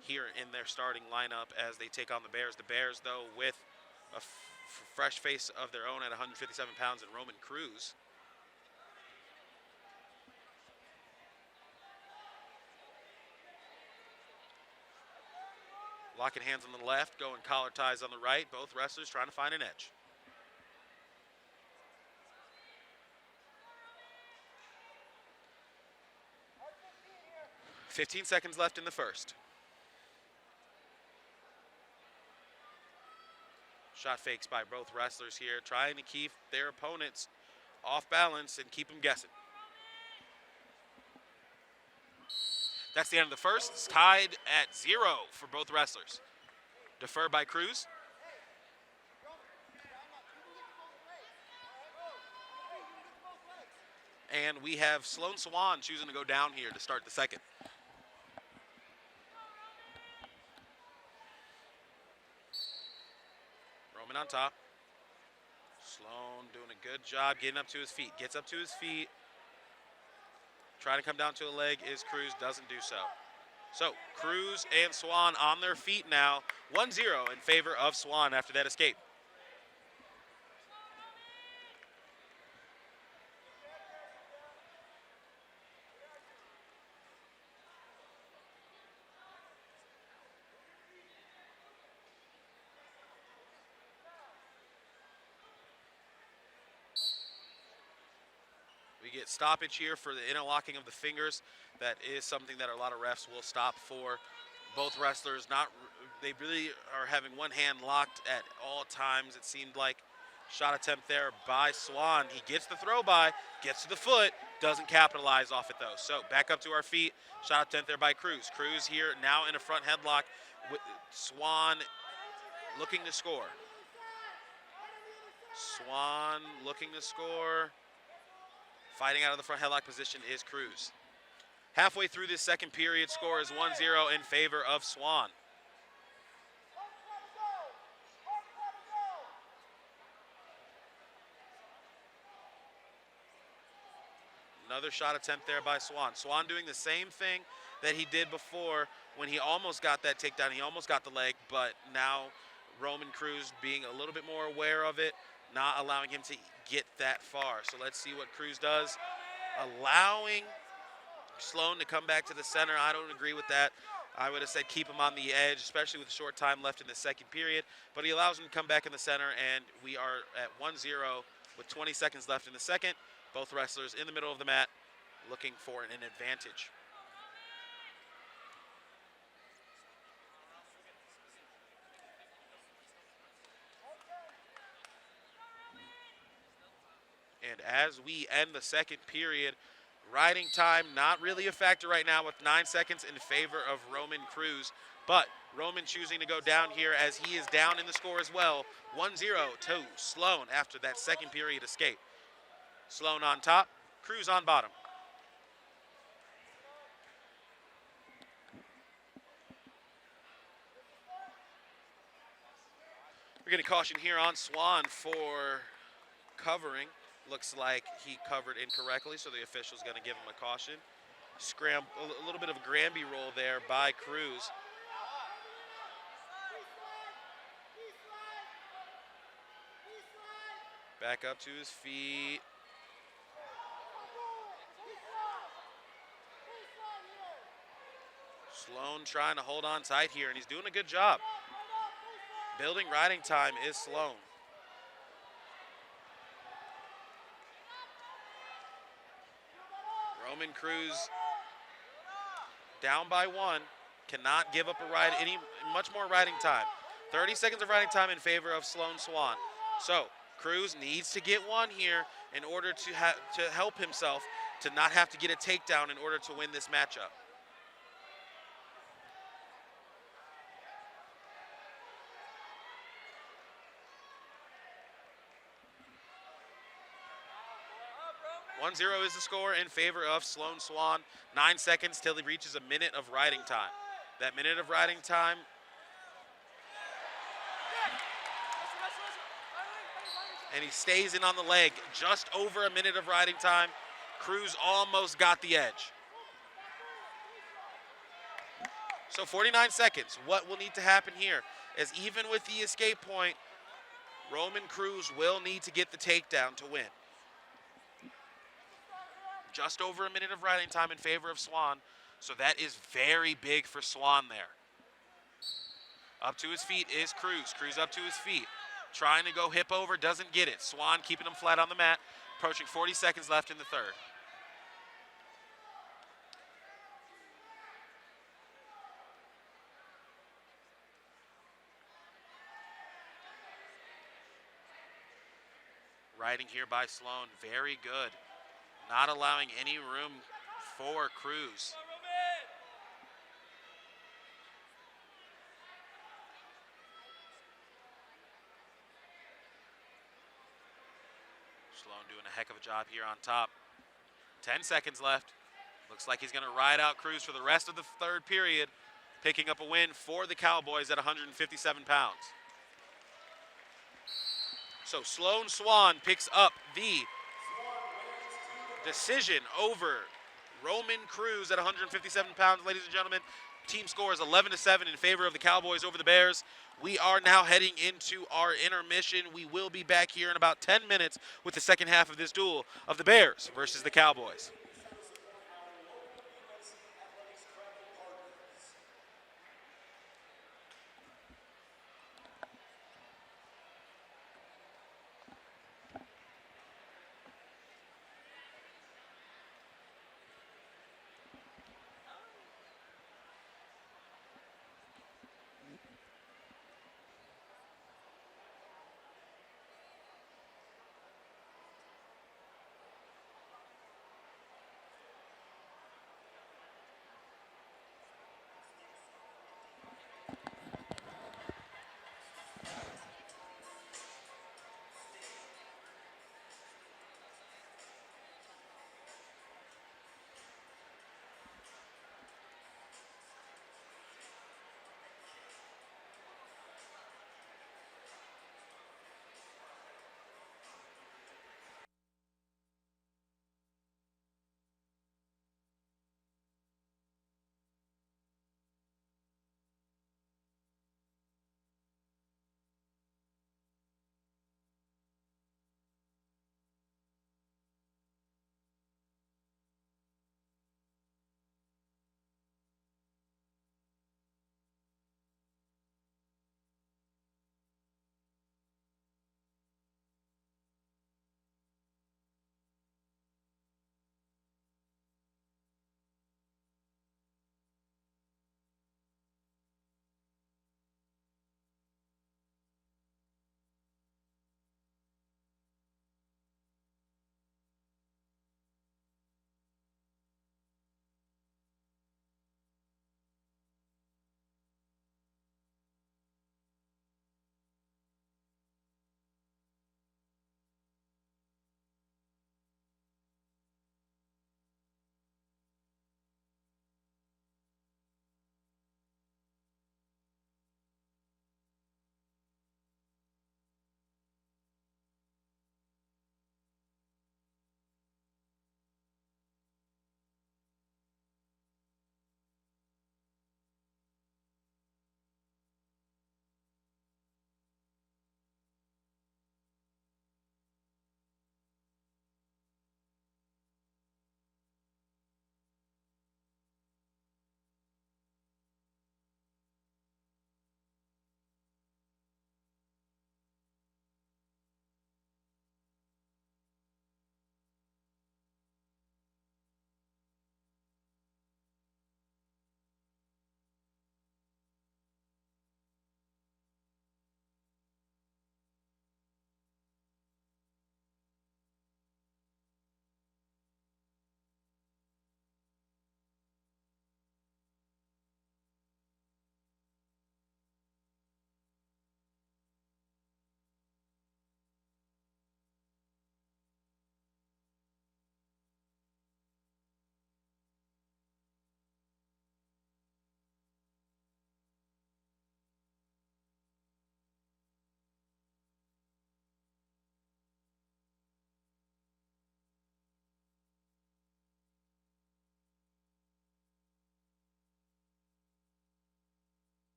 here in their starting lineup as they take on the Bears. The Bears, though, with a fresh face of their own at 157 pounds in Roman Cruz. Locking hands on the left, going collar ties on the right. Both wrestlers trying to find an edge. 15 seconds left in the first. Shot fakes by both wrestlers here, trying to keep their opponents off balance and keep them guessing. That's the end of the first. It's tied at 0 for both wrestlers. Deferred by Cruz. And we have Sloan Swan choosing to go down here to start the second. Roman on top. Sloan doing a good job getting up to his feet. Gets up to his feet. Trying to come down to a leg is Cruz, doesn't do so. So Cruz and Swan on their feet now. 1-0 in favor of Swan after that escape. We get stoppage here for the interlocking of the fingers. That is something that a lot of refs will stop for. Both wrestlers, they really are having one hand locked at all times, it seemed like. Shot attempt there by Swan. He gets the throw by, gets to the foot, doesn't capitalize off it though. So back up to our feet. Shot attempt there by Cruz. Cruz here now in a front headlock with Swan looking to score. Swan looking to score. Fighting out of the front headlock position is Cruz. Halfway through this second period, score is 1-0 in favor of Swan. Another shot attempt there by Swan. Swan doing the same thing that he did before when he almost got that takedown. He almost got the leg, but now Roman Cruz being a little bit more aware of it, not allowing him to get that far. So let's see what Cruz does. Allowing Sloan to come back to the center. I don't agree with that. I would have said keep him on the edge, especially with a short time left in the second period. But he allows him to come back in the center, and we are at 1-0 with 20 seconds left in the second. Both wrestlers in the middle of the mat looking for an advantage. And as we end the second period, riding time not really a factor right now with 9 seconds in favor of Roman Cruz. But Roman choosing to go down here as he is down in the score as well. 1-0 to Sloan after that second period escape. Sloan on top, Cruz on bottom. We're getting caution here on Swan for covering. Looks like he covered incorrectly, so the official's going to give him a caution. A little bit of a Granby roll there by Cruz. Back up to his feet. Sloan trying to hold on tight here, and he's doing a good job. Building riding time is Sloan. Roman Cruz down by 1. Cannot give up a ride, much more riding time. 30 seconds of riding time in favor of Sloan Swan. So Cruz needs to get one here in order to help himself to not have to get a takedown in order to win this matchup. One 0 is the score in favor of Sloan Swan. 9 seconds till he reaches a minute of riding time. That minute of riding time. And he stays in on the leg. Just over a minute of riding time. Cruz almost got the edge. So 49 seconds. What will need to happen here is even with the escape point, Roman Cruz will need to get the takedown to win. Just over a minute of riding time in favor of Swan. So that is very big for Swan there. Up to his feet is Cruz. Cruz up to his feet. Trying to go hip over, doesn't get it. Swan keeping him flat on the mat. Approaching 40 seconds left in the third. Riding here by Sloan, very good. Not allowing any room for Cruz. Sloan doing a heck of a job here on top. 10 seconds left. Looks like he's going to ride out Cruz for the rest of the third period, picking up a win for the Cowboys at 157 pounds. So Sloan Swan picks up the decision over Roman Cruz at 157 pounds, ladies and gentlemen. Team score is 11-7 in favor of the Cowboys over the Bears. We are now heading into our intermission. We will be back here in about 10 minutes with the second half of this duel of the Bears versus the Cowboys.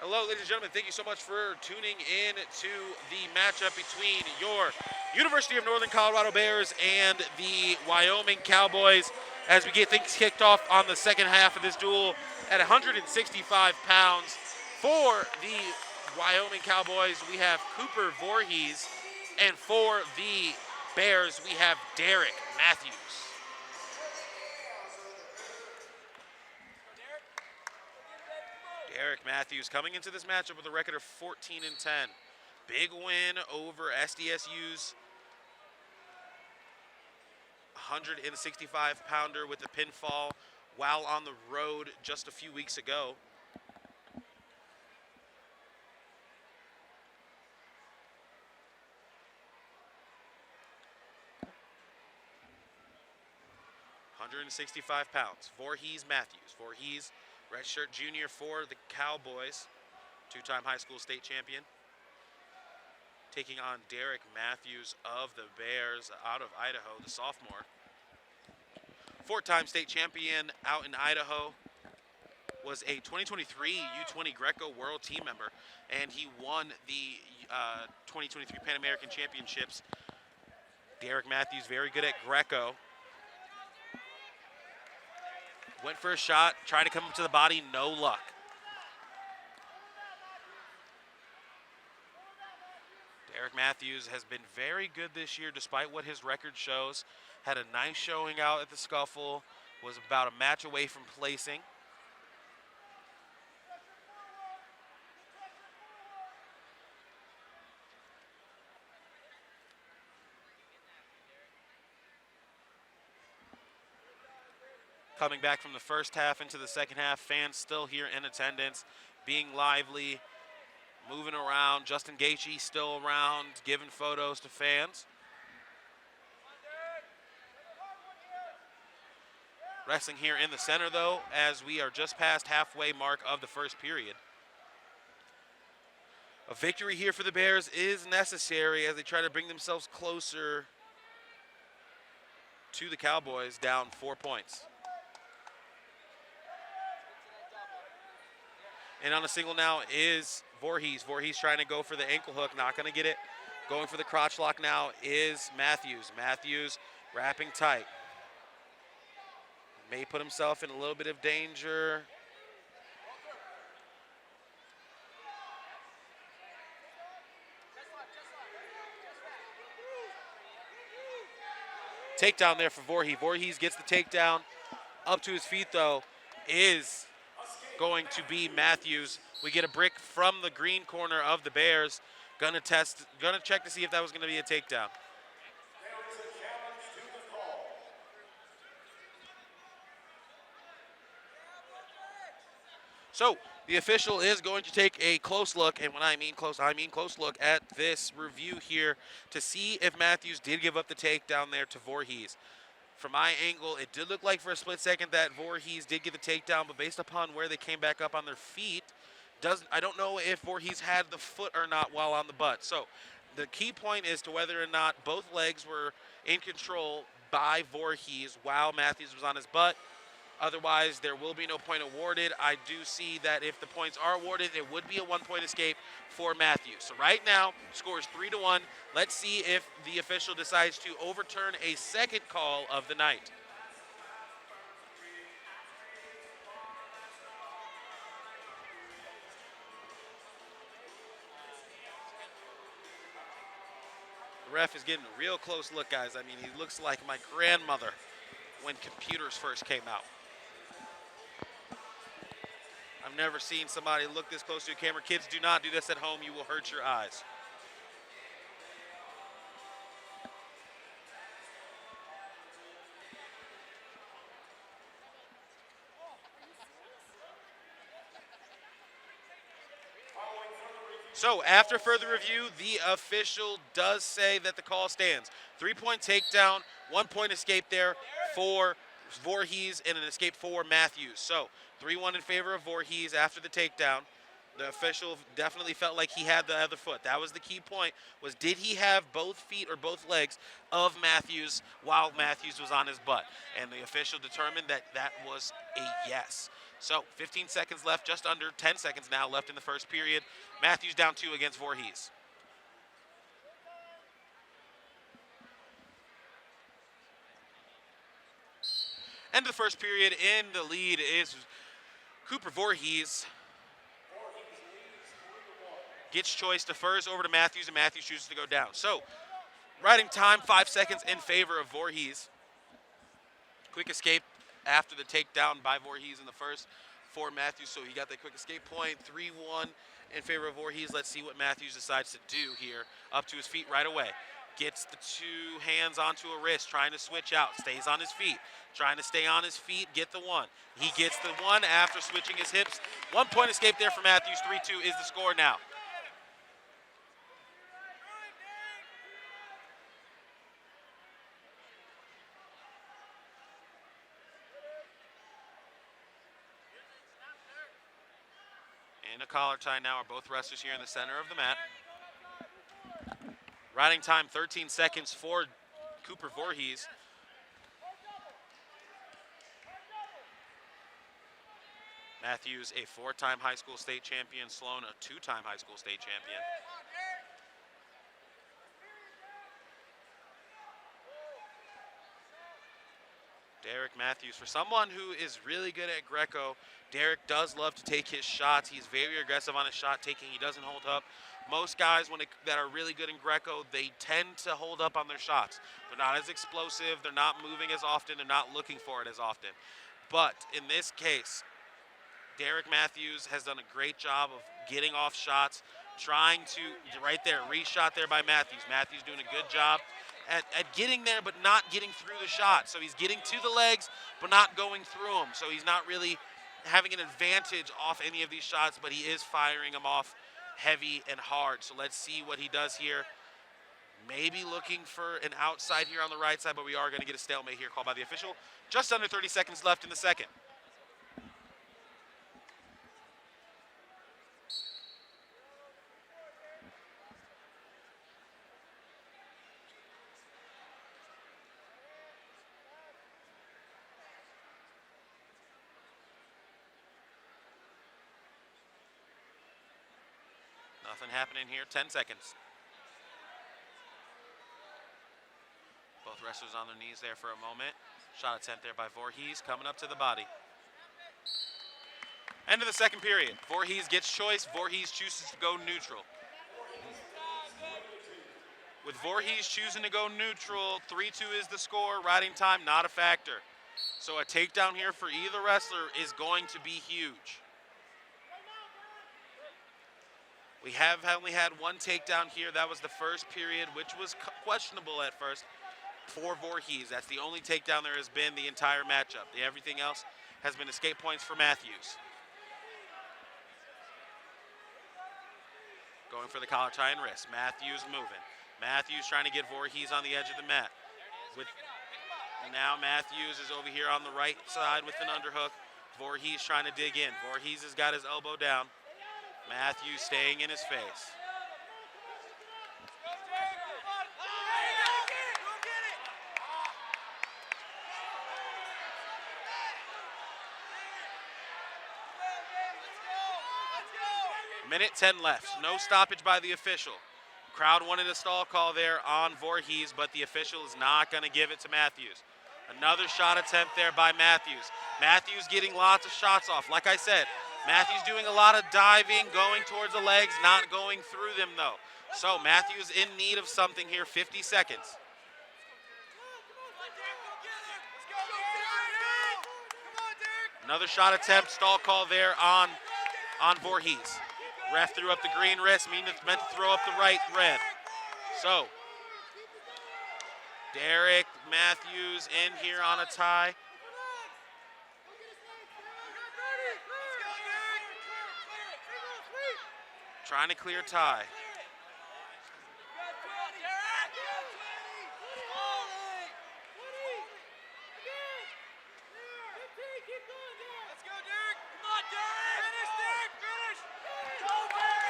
Hello, ladies and gentlemen. Thank you so much for tuning in to the matchup between your University of Northern Colorado Bears and the Wyoming Cowboys as we get things kicked off on the second half of this duel at 165 pounds. For the Wyoming Cowboys, we have Cooper Vorhees, and for the Bears, we have Derek Matthews. Derek Matthews coming into this matchup with a record of 14-10. Big win over SDSU's 165-pounder with a pinfall while on the road just a few weeks ago. £165. Vorhees Matthews. Vorhees, redshirt junior for the Cowboys, two-time high school state champion. Taking on Derek Matthews of the Bears out of Idaho, the sophomore. Four-time state champion out in Idaho. Was a 2023 U20 Greco World Team member, and he won the 2023 Pan American Championships. Derek Matthews, very good at Greco. Went for a shot, tried to come up to the body, no luck. Derek Matthews has been very good this year despite what his record shows. Had a nice showing out at the scuffle, was about a match away from placing. Coming back from the first half into the second half, fans still here in attendance, being lively, moving around. Justin Gaethje still around, giving photos to fans. Wrestling here in the center, though, as we are just past halfway mark of the first period. A victory here for the Bears is necessary as they try to bring themselves closer to the Cowboys, down 4 points. And on a single now is Vorhees. Vorhees trying to go for the ankle hook, not going to get it. Going for the crotch lock now is Matthews. Matthews wrapping tight. May put himself in a little bit of danger. Takedown there for Vorhees. Vorhees gets the takedown. Up to his feet, though, is going to be Matthews. We get a brick from the green corner of the Bears. Gonna check to see if that was gonna be a takedown. So the official is going to take a close look, and when I mean close look at this review here to see if Matthews did give up the takedown there to Vorhees. From my angle, it did look like for a split second that Vorhees did get the takedown, but based upon where they came back up on their feet, I don't know if Vorhees had the foot or not while on the butt. So the key point is to whether or not both legs were in control by Vorhees while Matthews was on his butt. Otherwise, there will be no point awarded. I do see that if the points are awarded, it would be a 1-point escape for Matthews. So right now, score is 3-1. Let's see if the official decides to overturn a second call of the night. The ref is getting a real close look, guys. I mean, he looks like my grandmother when computers first came out. I've never seen somebody look this close to a camera. Kids, do not do this at home. You will hurt your eyes. So after further review, the official does say that the call stands. 3-point takedown, 1-point escape there for Vorhees and an escape for Matthews. So 3-1 in favor of Vorhees after the takedown. The official definitely felt like he had the other foot. That was the key point, was did he have both feet or both legs of Matthews while Matthews was on his butt? And the official determined that that was a yes. So 15 seconds left, just under 10 seconds now left in the first period. Matthews down 2 against Vorhees. End of the first period, in the lead is Cooper Vorhees. Gets choice, defers over to Matthews, and Matthews chooses to go down. So, riding time, 5 seconds in favor of Vorhees. Quick escape after the takedown by Vorhees in the first for Matthews, so he got that quick escape point. 3-1 in favor of Vorhees. Let's see what Matthews decides to do here. Up to his feet right away. Gets the 2 hands onto a wrist, trying to switch out. Stays on his feet, trying to stay on his feet, get the 1. He gets the 1 after switching his hips. 1 point escape there for Matthews. 3-2 is the score now. In a collar tie now are both wrestlers here in the center of the mat. Riding time 13 seconds for Cooper Vorhees. Matthews, a 4-time high school state champion. Sloan, a 2-time high school state champion. Derek Matthews, for someone who is really good at Greco, Derek does love to take his shots. He's very aggressive on his shot taking. He doesn't hold up. Most guys that are really good in Greco, they tend to hold up on their shots. They're not as explosive. They're not moving as often. They're not looking for it as often. But in this case, Derek Matthews has done a great job of getting off shots, trying to, right there, reshot there by Matthews. Matthews doing a good job at getting there, but not getting through the shot. So he's getting to the legs, but not going through them. So he's not really having an advantage off any of these shots, but he is firing them off heavy and hard. So let's see what he does here. Maybe looking for an outside here on the right side, but we are going to get a stalemate here called by the official. Just under 30 seconds left in the second. Nothing happening here. 10 seconds. Both wrestlers on their knees there for a moment. Shot attempt there by Vorhees, coming up to the body. End of the second period. Vorhees gets choice. Vorhees chooses to go neutral. With Vorhees choosing to go neutral, 3-2 is the score. Riding time, not a factor. So a takedown here for either wrestler is going to be huge. We have only had 1 takedown here. That was the first period, which was questionable at first for Vorhees. That's the only takedown there has been the entire matchup. Everything else has been escape points for Matthews. Going for the collar tie and wrist. Matthews moving. Matthews trying to get Vorhees on the edge of the mat. Now Matthews is over here on the right side with an underhook. Vorhees trying to dig in. Vorhees has got his elbow down. Matthews staying in his face. Minute 10 left. No stoppage by the official. Crowd wanted a stall call there on Vorhees, but the official is not going to give it to Matthews. Another shot attempt there by Matthews. Matthews getting lots of shots off. Like I said, Matthews doing a lot of diving, going towards the legs, not going through them though. So Matthews in need of something here, 50 seconds. Another shot attempt, stall call there on Vorhees. Ref threw up the green wrist, meaning it's meant to throw up the right red. So, Derek Matthews in here on a tie. Trying to clear tie.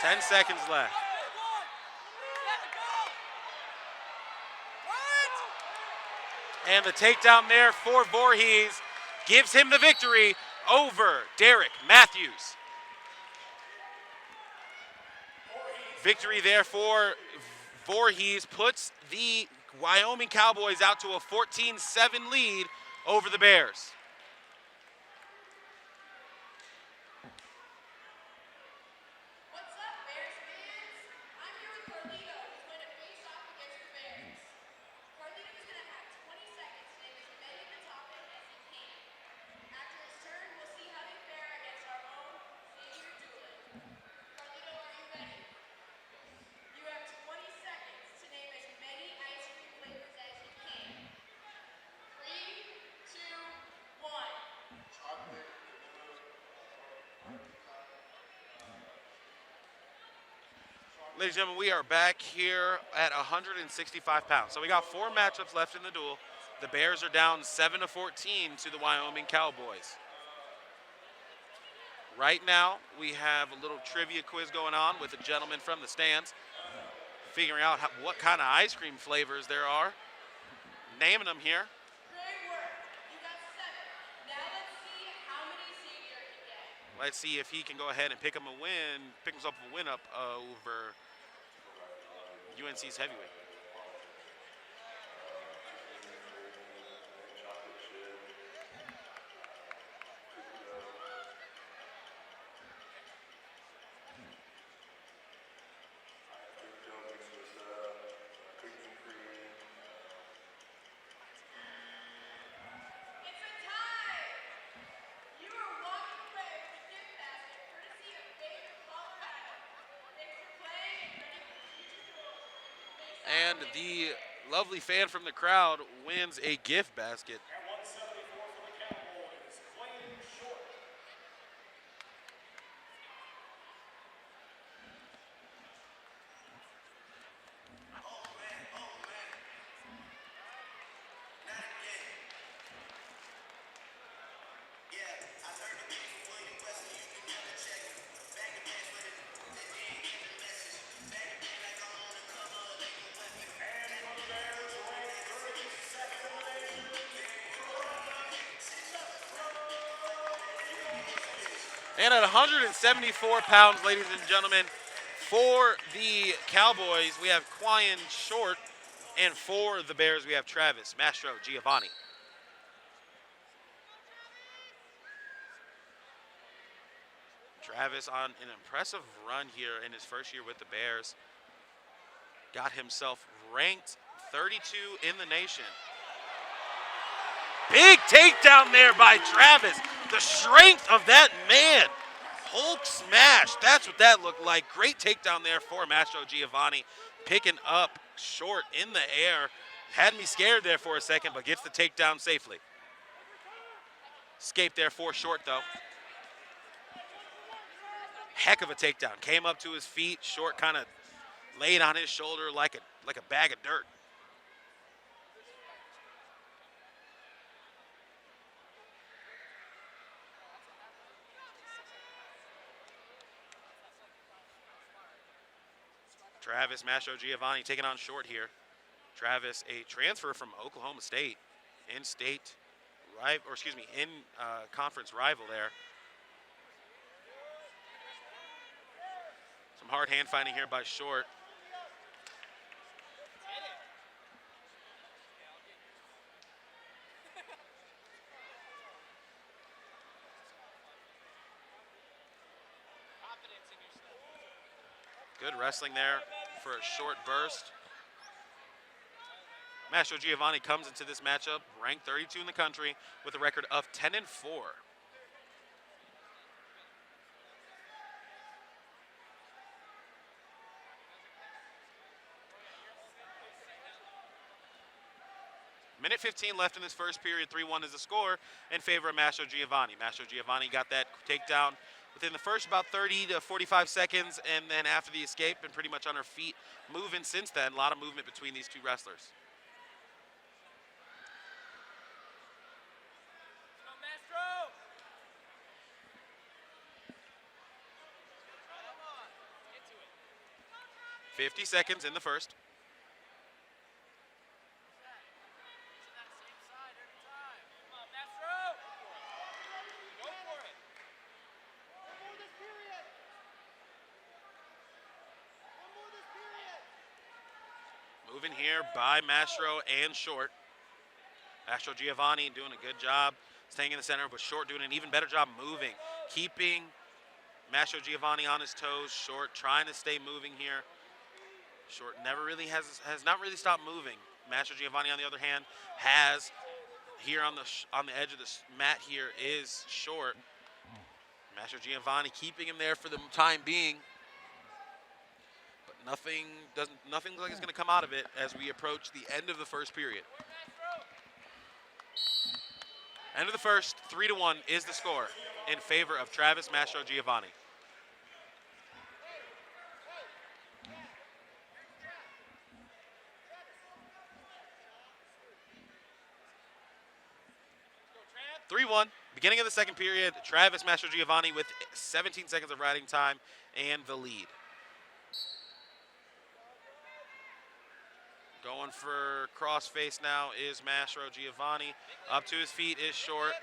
10 seconds left. And the takedown there for Vorhees gives him the victory over Derek Matthews. Victory there for Vorhees puts the Wyoming Cowboys out to a 14-7 lead over the Bears. What's up, Bears fans? I'm here with Carlito, who's going to face off against the Bears. Carlito's going to have 20 seconds to name as many of the topic as he can. After his turn, we'll see how they fare against our own Xavier Doolin. Carlito, are you ready? You have 20 seconds to name as many ice cream flavors as you can. 3, 2, 1. Chocolate. Ladies and gentlemen, we are back here at 165 pounds. So we got 4 matchups left in the duel. The Bears are down 7-14 to the Wyoming Cowboys. Right now, we have a little trivia quiz going on with a gentleman from the stands, figuring out what kind of ice cream flavors there are, naming them here. Great work. You got 7. Now let's see how many Xavier can get. Let's see if he can go ahead and pick himself a win up over UNC's heavyweight. It's a tie. You are walking away with a gift basket courtesy of Pape, Colorado. Thanks for playing and ready for the future duels. And the lovely fan from the crowd wins a gift basket. At 174 for the Cowboys, Quinn Short. And for the Bears, ranked 32nd in the nation, And at 174 pounds, ladies and gentlemen, for the Cowboys, we have Quinn Short. And for the Bears, we have Travis Mastrogiovanni. Travis on an impressive run here in his first year with the Bears. Got himself ranked 32 in the nation. Big takedown there by Travis. The strength of that man. Hulk smash. That's what that looked like. Great takedown there for Mastrogiovanni. Picking up Short in the air. Had me scared there for a second, but gets the takedown safely. Escape there for Short, though. Heck of a takedown. Came up to his feet. Short kind of laid on his shoulder like a bag of dirt. Travis Mastrogiovanni taking on Short here. Travis, a transfer from Oklahoma State, conference rival there. Some hard hand fighting here by Short. Good wrestling there for a short burst. Mastrogiovanni comes into this matchup ranked 32 in the country with a record of 10-4. Minute 15 left in this first period. 3-1 is the score in favor of Mastrogiovanni. Mastrogiovanni got that takedown within the first about 30 to 45 seconds, and then after the escape, been pretty much on her feet moving since then. A lot of movement between these two wrestlers. 50 seconds in the first. Moving here by Mastro and Short. Mastrogiovanni doing a good job staying in the center, but Short doing an even better job moving, keeping Mastrogiovanni on his toes. Short trying to stay moving here. Short never really has not really stopped moving. Mastrogiovanni, on the other hand, has here on the edge of the mat here is Short. Mastrogiovanni keeping him there for the time being, but nothing looks like it's going to come out of it as we approach the end of the first period. End of the first, 3-1 is the score in favor of Travis Mastrogiovanni. Beginning of the second period, Travis Mastrogiovanni with 17 seconds of riding time and the lead. Going for crossface now is Mastrogiovanni. Up to his feet is Short.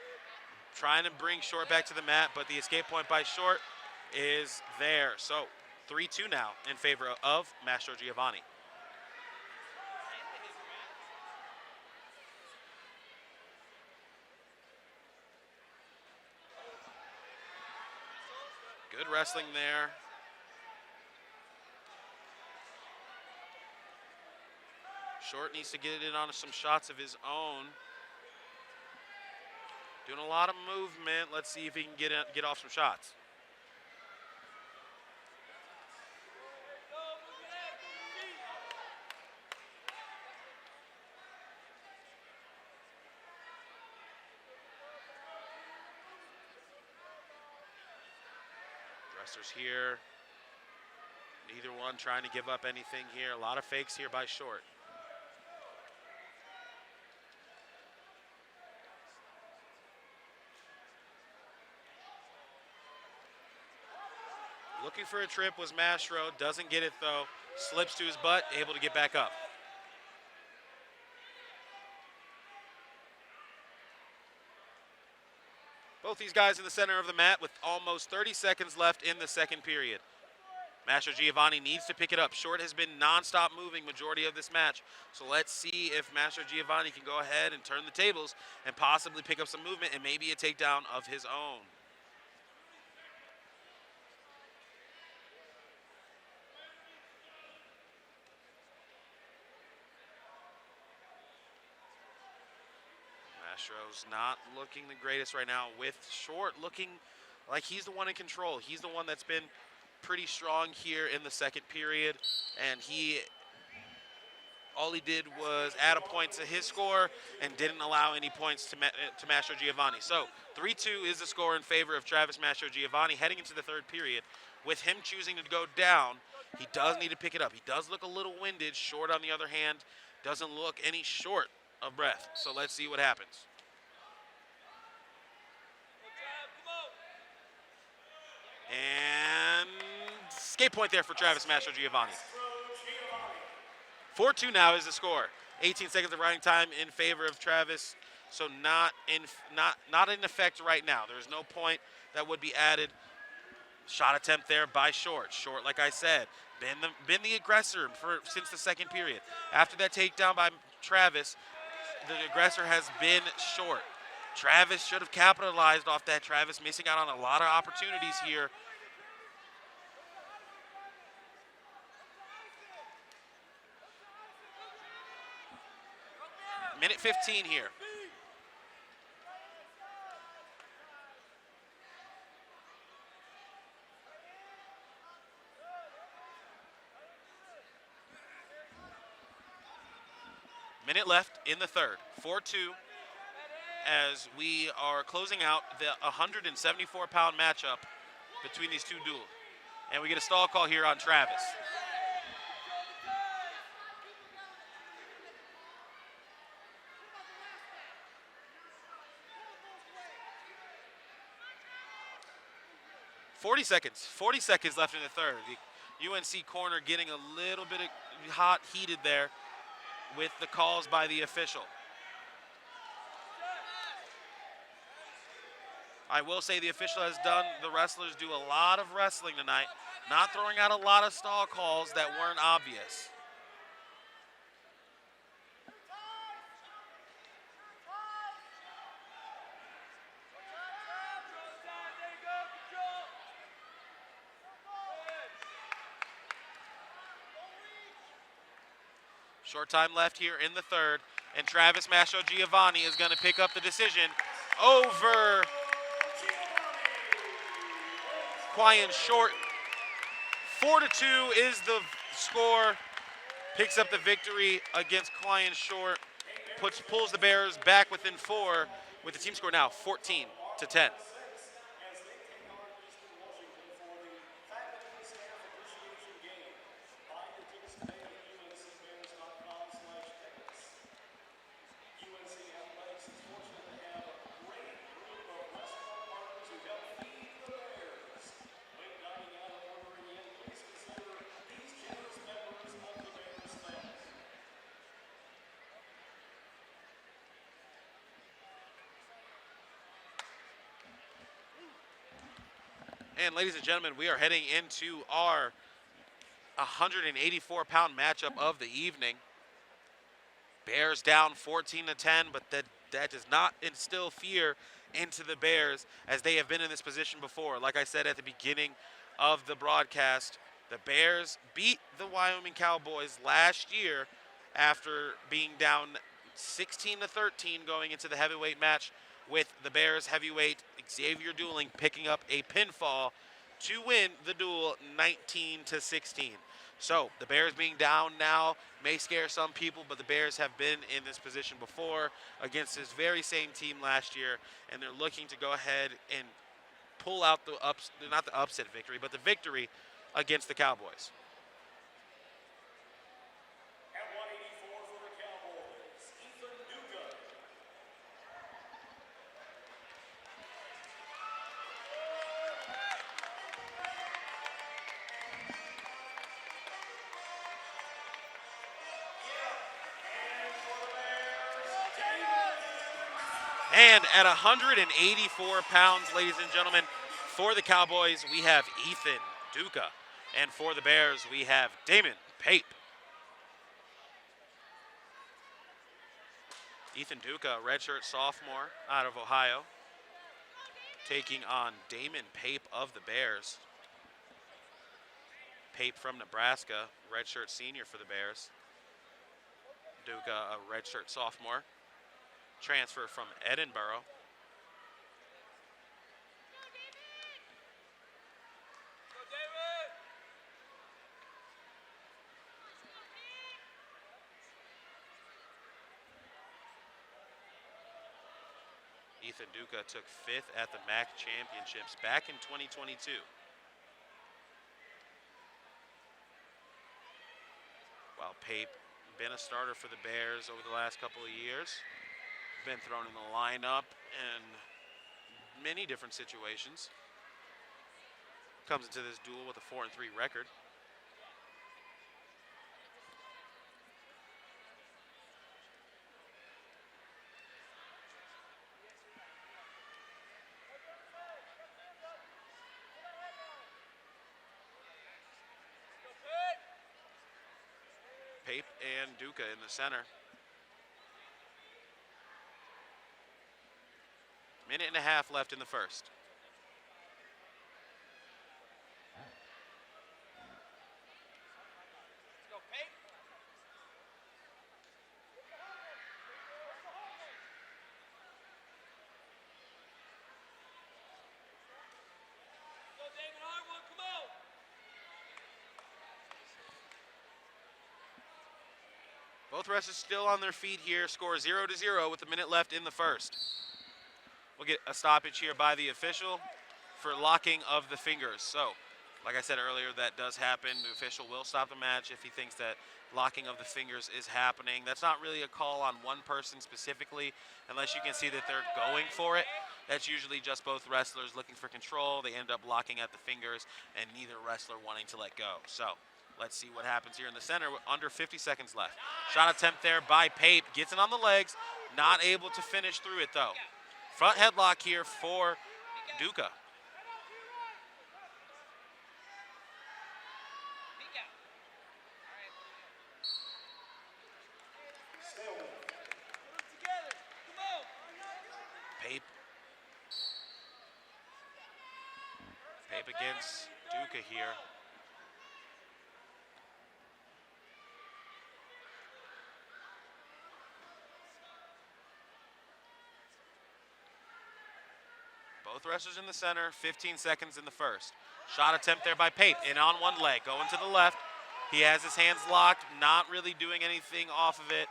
Trying to bring Short back to the mat, but the escape point by Short is there. So 3-2 now in favor of Mastrogiovanni. Good wrestling there. Short needs to get in on some shots of his own. Doing a lot of movement. Let's see if he can get off some shots. Dressers here. Neither one trying to give up anything here. A lot of fakes here by Short. Looking for a trip was Mastro, doesn't get it though. Slips to his butt, able to get back up. Both these guys in the center of the mat with almost 30 seconds left in the second period. Mastrogiovanni needs to pick it up. Short has been non-stop moving majority of this match. So let's see if Mastrogiovanni can go ahead and turn the tables and possibly pick up some movement and maybe a takedown of his own. Mastro's not looking the greatest right now, with Short looking like he's the one in control. He's the one that's been pretty strong here in the second period, and all he did was add a point to his score and didn't allow any points to Mastrogiovanni. So 3-2 is the score in favor of Travis Mastrogiovanni heading into the third period. With him choosing to go down, he does need to pick it up. He does look a little winded. Short, on the other hand, doesn't look any short of breath. So let's see what happens. And escape point there for Travis Mastrogiovanni. 4-2 now is the score. 18 seconds of riding time in favor of Travis. So not in effect right now. There's no point that would be added. Shot attempt there by Short. Short, like I said, been the aggressor since the second period. After that takedown by Travis, the aggressor has been Short. Travis should have capitalized off that. Travis missing out on a lot of opportunities here. Minute 15 here. Minute left in the third. 4-2 as we are closing out the 174-pound matchup between these two duels. And we get a stall call here on Travis. Forty seconds left in the third. UNC corner getting a little bit of hot, heated there with the calls by the official. I will say the official has done the wrestlers do a lot of wrestling tonight, not throwing out a lot of stall calls that weren't obvious. Short time left here in the third, and Travis Mastrogiovanni is going to pick up the decision over Quian Short. 4-2 is the score. Picks up the victory against Quian Short. Pulls the Bears back within 4 with the team score now 14-10. As they take on Eastern Washington for the Faculty Staff Appreciation Game. Buy your tickets today at uncbears.com/tickets. UNC Athletics is fortunate to have a great group of restaurant partners who help feed the Bears. When dining out and ordering in, please consider these generous members of the Bears family. And ladies and gentlemen, we are heading into our 184-pound matchup of the evening. Bears down 14-10, but that does not instill fear into the Bears as they have been in this position before. Like I said at the beginning of the broadcast, the Bears beat the Wyoming Cowboys last year after being down 16-13 going into the heavyweight match, with the Bears heavyweight Xavier Dueling picking up a pinfall to win the duel 19-16. So the Bears being down now may scare some people, but the Bears have been in this position before against this very same team last year, and they're looking to go ahead and pull out not the upset victory, but the victory against the Cowboys. At 184 for the Cowboys, Ethan Duga. And at 184 pounds, ladies and gentlemen, for the Cowboys, we have Ethan Duga. And for the Bears, we have Damon Pape. Ethan Duga, redshirt sophomore out of Ohio, taking on Damon Pape of the Bears. Pape from Nebraska, redshirt senior for the Bears. Duga, a redshirt sophomore, transfer from Edinburgh. Ethan Duga took 5th at the MAC Championships back in 2022. While Pape been a starter for the Bears over the last couple of years, been thrown in the lineup in many different situations. Comes into this duel with a 4-3 record. Pape and Duga in the center. Minute and a half left in the first. Both wrestlers still on their feet here. Score 0-0 with a minute left in the first. We'll get a stoppage here by the official for locking of the fingers. So, like I said earlier, that does happen. The official will stop the match if he thinks that locking of the fingers is happening. That's not really a call on one person specifically, unless you can see that they're going for it. that's usually just both wrestlers looking for control. They end up locking at the fingers and neither wrestler wanting to let go. So let's see what happens here in the center with under 50 seconds left. Shot attempt there by Pape. Gets it on the legs. Not able to finish through it though. Front headlock here for Duga. Pape. Pape against Duga here. Both wrestlers in the center, 15 seconds in the first. Shot attempt there by Pape, in on one leg, going to the left. He has his hands locked, not really doing anything off of it.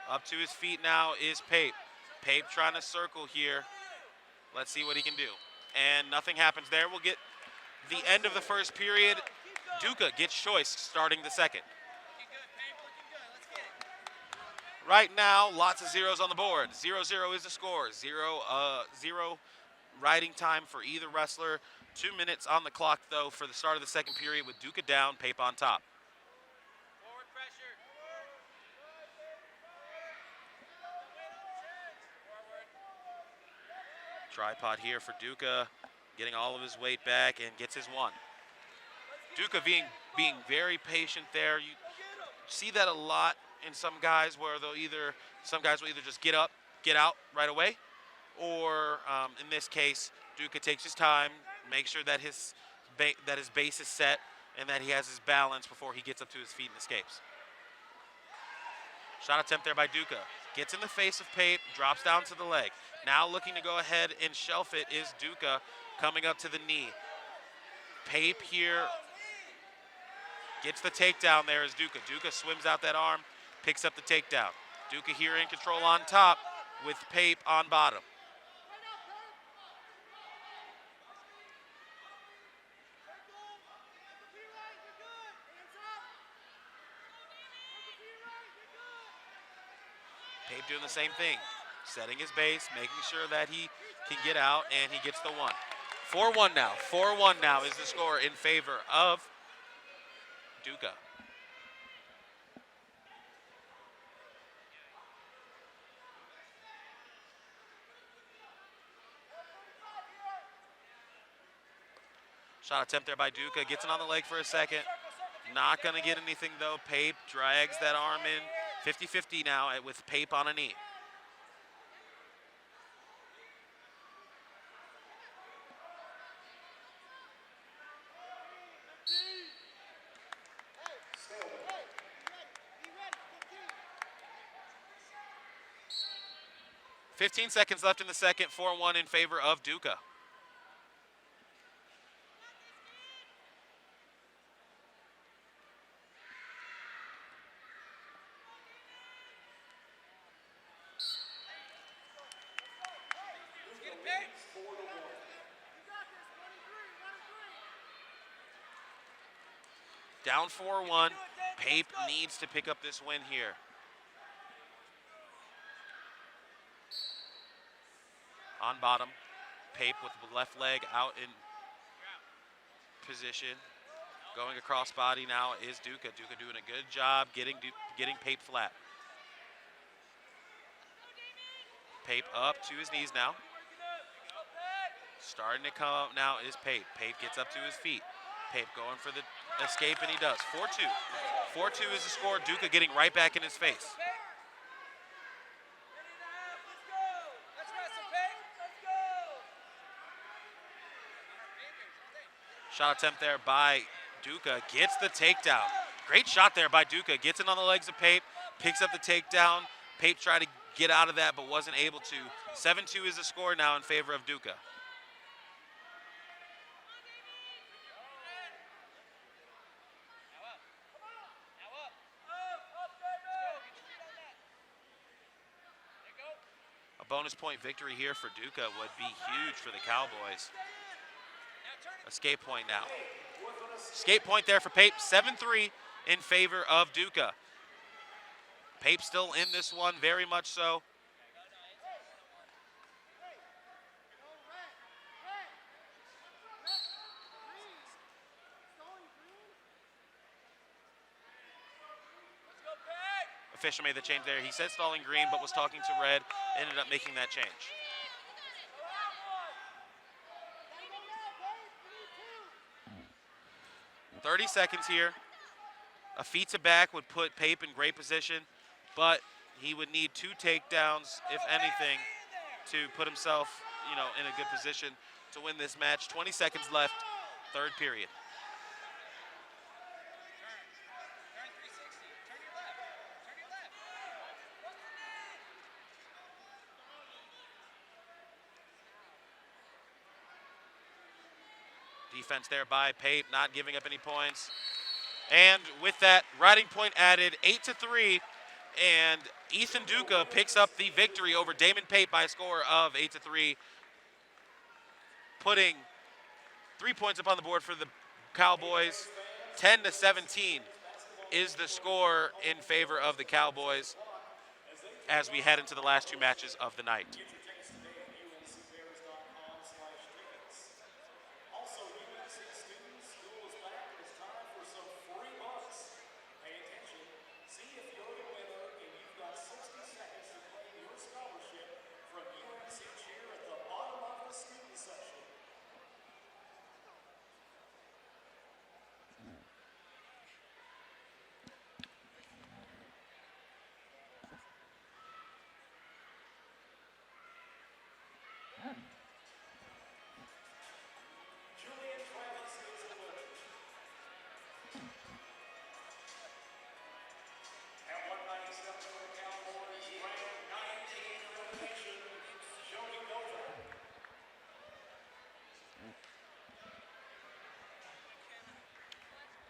Up to his feet now is Pape. Pape trying to circle here. Let's see what he can do. And nothing happens there. We'll get the end of the first period. Duga gets choice starting the second. Right now, lots of zeros on the board. 0-0 is the score. Zero riding time for either wrestler. 2 minutes on the clock, though, for the start of the second period with Duga down, Pape on top. Forward pressure. Tripod here for Duga, getting all of his weight back and gets his one. Duga being very patient there. You see that a lot in some guys where some guys will either just get up, get out right away, or in this case, Duga takes his time, makes sure that his base is set and that he has his balance before he gets up to his feet and escapes. Shot attempt there by Duga. Gets in the face of Pape, drops down to the leg. Now looking to go ahead and shelf it is Duga, coming up to the knee. Pape here gets the takedown there as Duga. Duga swims out that arm, picks up the takedown. Duga here in control on top with Pape on bottom. Pape doing the same thing, setting his base, making sure that he can get out, and he gets the one. 4-1 now. 4-1 now is the score in favor of Duga. Shot attempt there by Duga, gets it on the leg for a second. Not gonna get anything though. Pape drags that arm in. 50-50 now with Pape on a knee. "15 seconds left in the second, 4-1 in favor of Duga. Down 4-1. Pape needs to pick up this win here. On bottom, Pape with the left leg out in position. Going across body now is Duga. Duga doing a good job getting Pape flat. Pape up to his knees now. Starting to come up now is Pape. Pape gets up to his feet. Pape going for the escape, and he does. 4-2. 4-2 is the score. Duga getting right back in his face. Shot attempt there by Duga. Gets the takedown. Great shot there by Duga. Gets it on the legs of Pape. Picks up the takedown. Pape tried to get out of that but wasn't able to. 7-2 is the score now in favor of Duga. A bonus point victory here for Duga would be huge for the Cowboys. Escape point now. Escape point there for Pape. 7-3 in favor of Duga. Pape still in this one, very much so. official made the change there. He said stalling green, but was talking to red, ended up making that change. 30 seconds here. A feet to back would put Pape in great position, but he would need 2 takedowns, if anything, to put himself, in a good position to win this match. 20 seconds left, third period. Turn 360. Turn your left. Turn your left. Defense there by Pape, not giving up any points. And with that, riding point added, 8-3, and Ethan Duga picks up the victory over Damon Pape by a score of 8-3, putting 3 points up on the board for the Cowboys. 10-17 is the score in favor of the Cowboys as we head into the last 2 matches of the night. Get your tickets today at uncbears.com/tickets. Also, UNC students, school is back and it's time for some free bucks. Pay attention. See if you're the winner and you've got 60 seconds to claim your scholarship from UNC Cheer at the bottom of the student section. Julian Travis is the winner. At 197 for the Cowboys, ranked 19th in the nation, Joey Novak.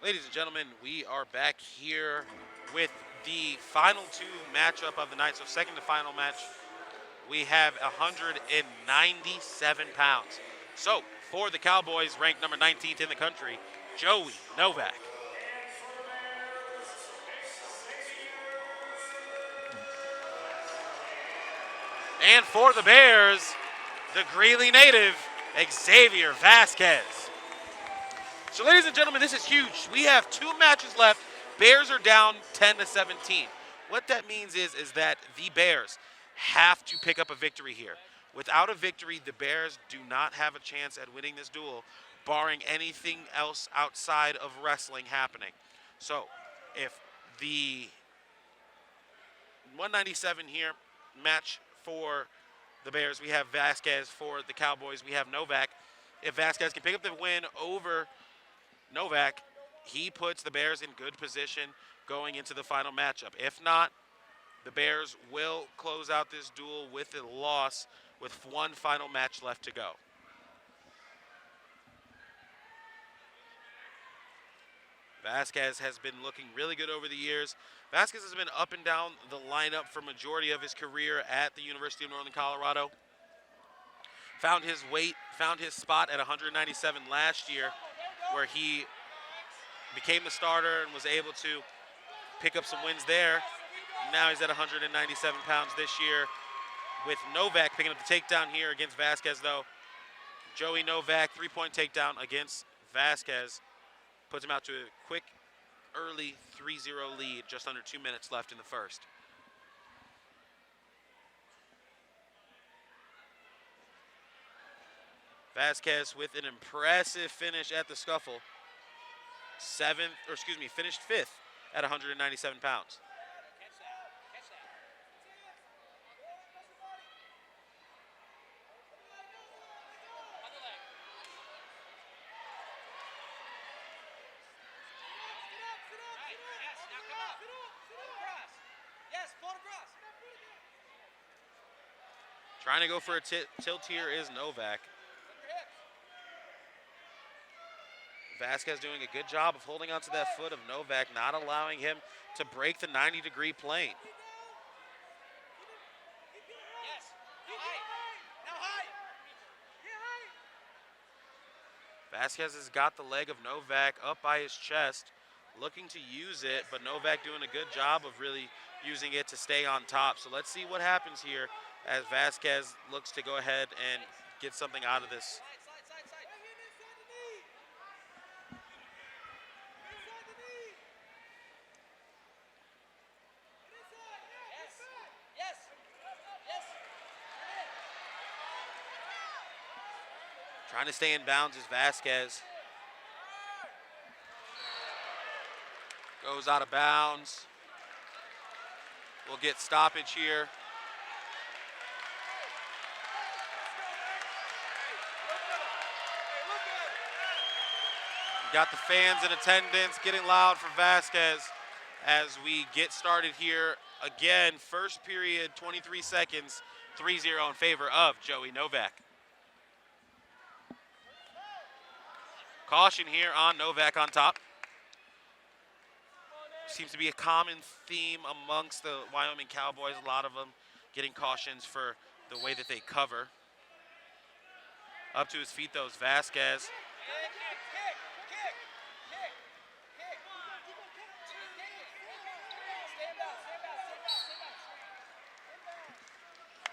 Ladies and gentlemen, we are back here with the final 2 matchup of the night. So second to final match, we have 197 pounds. So for the Cowboys, ranked number 19th in the country, Joey Novak. And for the Bears, the Greeley native, Xavier Vasquez. So ladies and gentlemen, this is huge. We have 2 matches left. Bears are down 10-17. What that means is that the Bears have to pick up a victory here. Without a victory, the Bears do not have a chance at winning this duel, barring anything else outside of wrestling happening. So if the 197 here match for the Bears, we have Vasquez. For the Cowboys, we have Novak. If Vasquez can pick up the win over Novak, he puts the Bears in good position going into the final matchup. If not, the Bears will close out this duel with a loss with 1 final match left to go. Vasquez has been looking really good over the years. Vasquez has been up and down the lineup for majority of his career at the University of Northern Colorado. Found his weight, found his spot at 197 last year, where he became the starter and was able to pick up some wins there. Now he's at 197 pounds this year, with Novak picking up the takedown here against Vasquez, though. Joey Novak, 3-point takedown against Vasquez, puts him out to a quick, early 3-0 lead, just under 2 minutes left in the first. Vasquez with an impressive finish at the scuffle. Finished 5th at 197 pounds. Catch that. Catch that. Other leg. Right. Yes. Now come up. Pull across. Yes. Pull across. Trying to go for a tilt here is Novak. Vasquez doing a good job of holding onto that foot of Novak, not allowing him to break the 90-degree plane. Yes. Now high. Now high. Vasquez has got the leg of Novak up by his chest, looking to use it, but Novak doing a good job of really using it to stay on top. So let's see what happens here as Vasquez looks to go ahead and get something out of this. Slide, slide, slide, slide. Trying to stay in bounds is Vasquez. Goes out of bounds. We'll get stoppage here. Got the fans in attendance getting loud for Vasquez as we get started here. Again, first period, 23 seconds, 3-0 in favor of Joey Novak. Caution here on Novak on top. Seems to be a common theme amongst the Wyoming Cowboys. A lot of them getting cautions for the way that they cover. Up to his feet, though, is Vasquez.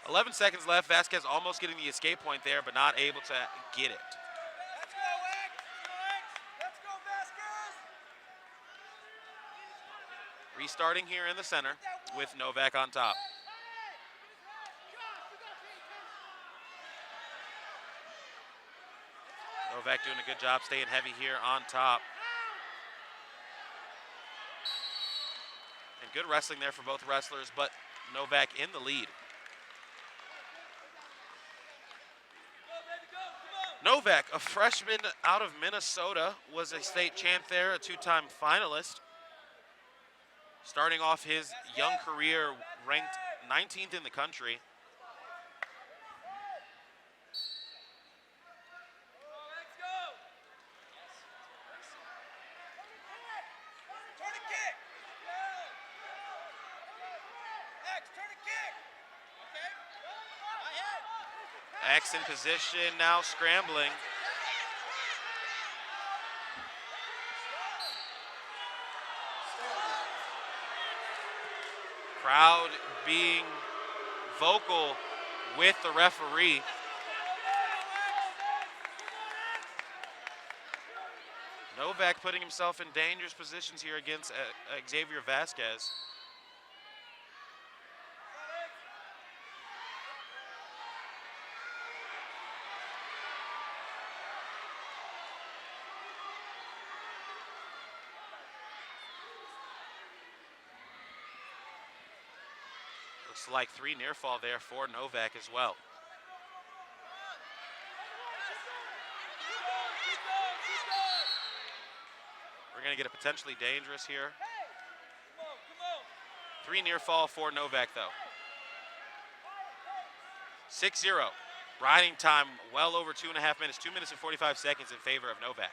11 seconds left. Vasquez almost getting the escape point there, but not able to get it. Let's go, X. Let's go, Vasquez. Restarting here in the center with Novak on top. Novak doing a good job staying heavy here on top. And good wrestling there for both wrestlers, but Novak in the lead. Novak, a freshman out of Minnesota, was a state champ there, a two-time finalist. Starting off his young career ranked 19th in the country. X in position, now scrambling. Crowd being vocal with the referee. Novak putting himself in dangerous positions here against Xavier Vasquez. Looks like 3 near fall there for Novak as well. We're going to get a potentially dangerous here. 3 near fall for Novak though. 6-0. Riding time well over 2.5 minutes, 2 minutes and 45 seconds in favor of Novak.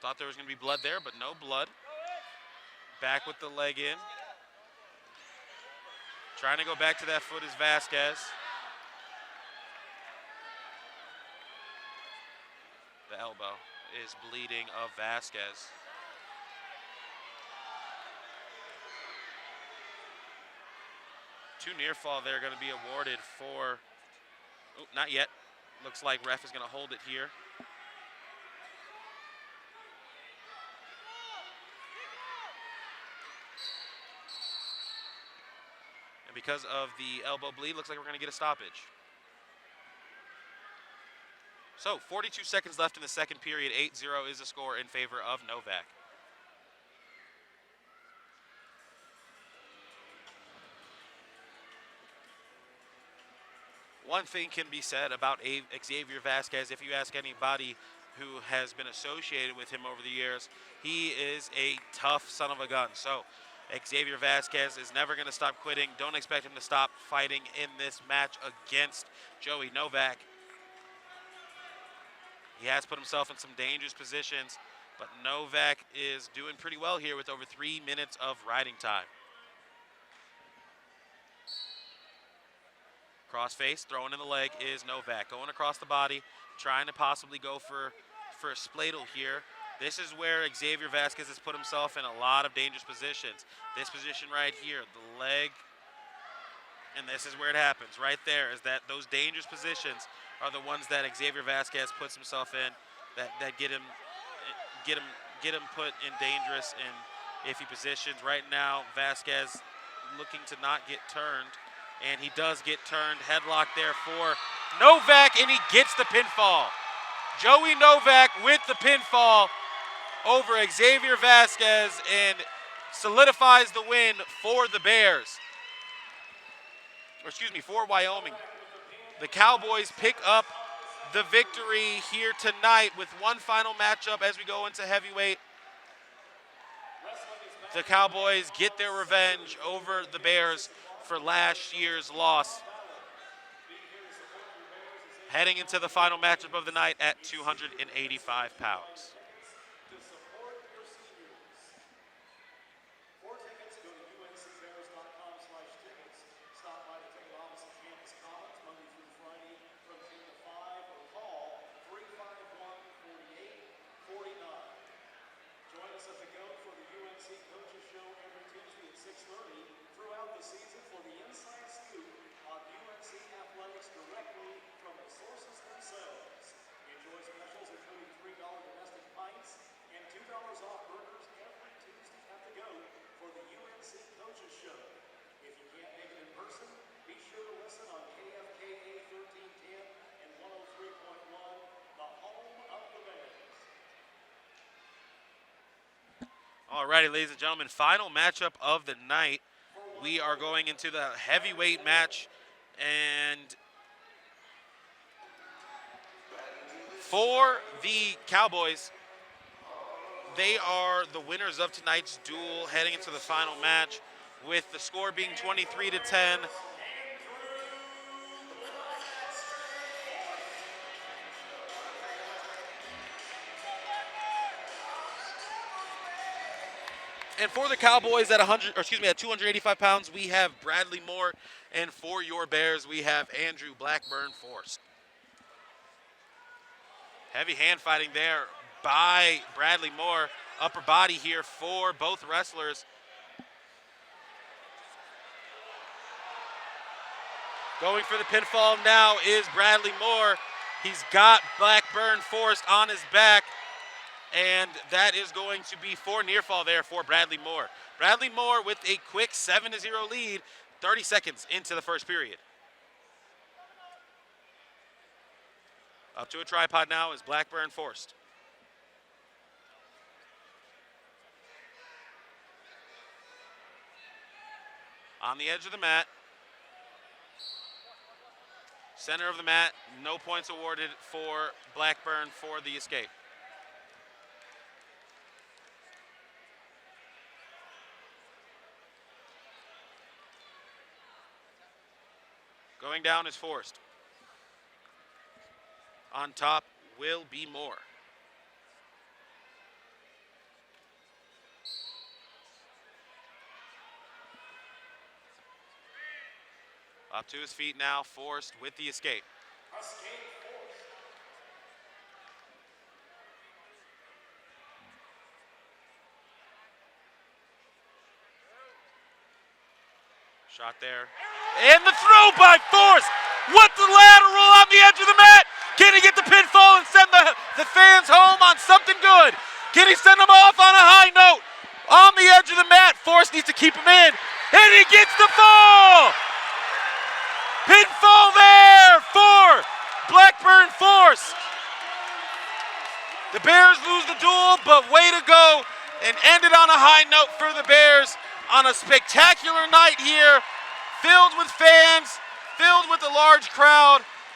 Thought there was going to be blood there, but no blood. Back with the leg in. Trying to go back to that foot is Vasquez. The elbow is bleeding of Vasquez. Two near fall there going to be awarded for, oh, not yet. Looks like ref is going to hold it here. And because of the elbow bleed, looks like we're going to get a stoppage. So 42 seconds left in the second period. 8-0 is the score in favor of Novak. One thing can be said about Xavier Vasquez. If you ask anybody who has been associated with him over the years, he is a tough son of a gun. So Xavier Vasquez is never going to stop quitting. Don't expect him to stop fighting in this match against Joey Novak. He has put himself in some dangerous positions, but Novak is doing pretty well here with over 3 minutes of riding time. Crossface, throwing in the leg is Novak. Going across the body, trying to possibly go for a spladle here. This is where Xavier Vasquez has put himself in a lot of dangerous positions. This position right here, the leg And this is where it happens, right there, is that those dangerous positions are the ones that Xavier Vasquez puts himself in, that get him put in dangerous and iffy positions. Right now, Vasquez looking to not get turned, and he does get turned. Headlock there for Novak, and he gets the pinfall. Joey Novak with the pinfall over Xavier Vasquez and solidifies the win for the Bears. Or excuse me, for Wyoming. The Cowboys pick up the victory here tonight with one final matchup as we go into heavyweight. The Cowboys get their revenge over the Bears for last year's loss. Heading into the final matchup of the night at 285 pounds. For tickets, go to uncbears.com/tickets. Stop by the ticket office at Campus Commons Monday through Friday from 10 to 5 or call 351-4849. Join us at the GOAT for the UNC Coaches Show every Tuesday at 6:30 throughout the season for the inside scoop on UNC athletics directly from the sources themselves. Enjoy specials including $3 domestic pints and $2 off burgers every Tuesday at the GOAT for the UNC Coaches Show. If you can't make it in person, be sure to listen on KFKA 1310 and 103.1, the home of the Bears. All righty, ladies and gentlemen, final matchup of the night. We are going into the heavyweight match, and for the Cowboys, they are the winners of tonight's duel heading into the final match with the score being 23-10. And for the Cowboys at 285 pounds, we have Bradley Moore, and for your Bears, we have Andrew Blackburn Forst. Heavy hand fighting there by Bradley Moore. Upper body here for both wrestlers. Going for the pinfall now is Bradley Moore. He's got Blackburn Forst on his back. And that is going to be for near fall there for Bradley Moore. Bradley Moore with a quick 7-0 lead, 30 seconds into the first period. Up to a tripod now is Blackburn Forst. On the edge of the mat. Center of the mat, no points awarded for Blackburn for the escape. Going down is Forst. On top will be Moore. Up to his feet now, Forst with the escape. Shot there. And the throw by Forst. What the lateral on the edge of the mat. Can he get the pinfall and send the fans home on something good? Can he send them off on a high note? On the edge of the mat, Forst needs to keep him in. And he gets the fall. Pinfall there for Blackburn Forst. The Bears lose the duel, but way to go and end it on a high note for the Bears on a spectacular night here, filled with fans, filled with a large crowd.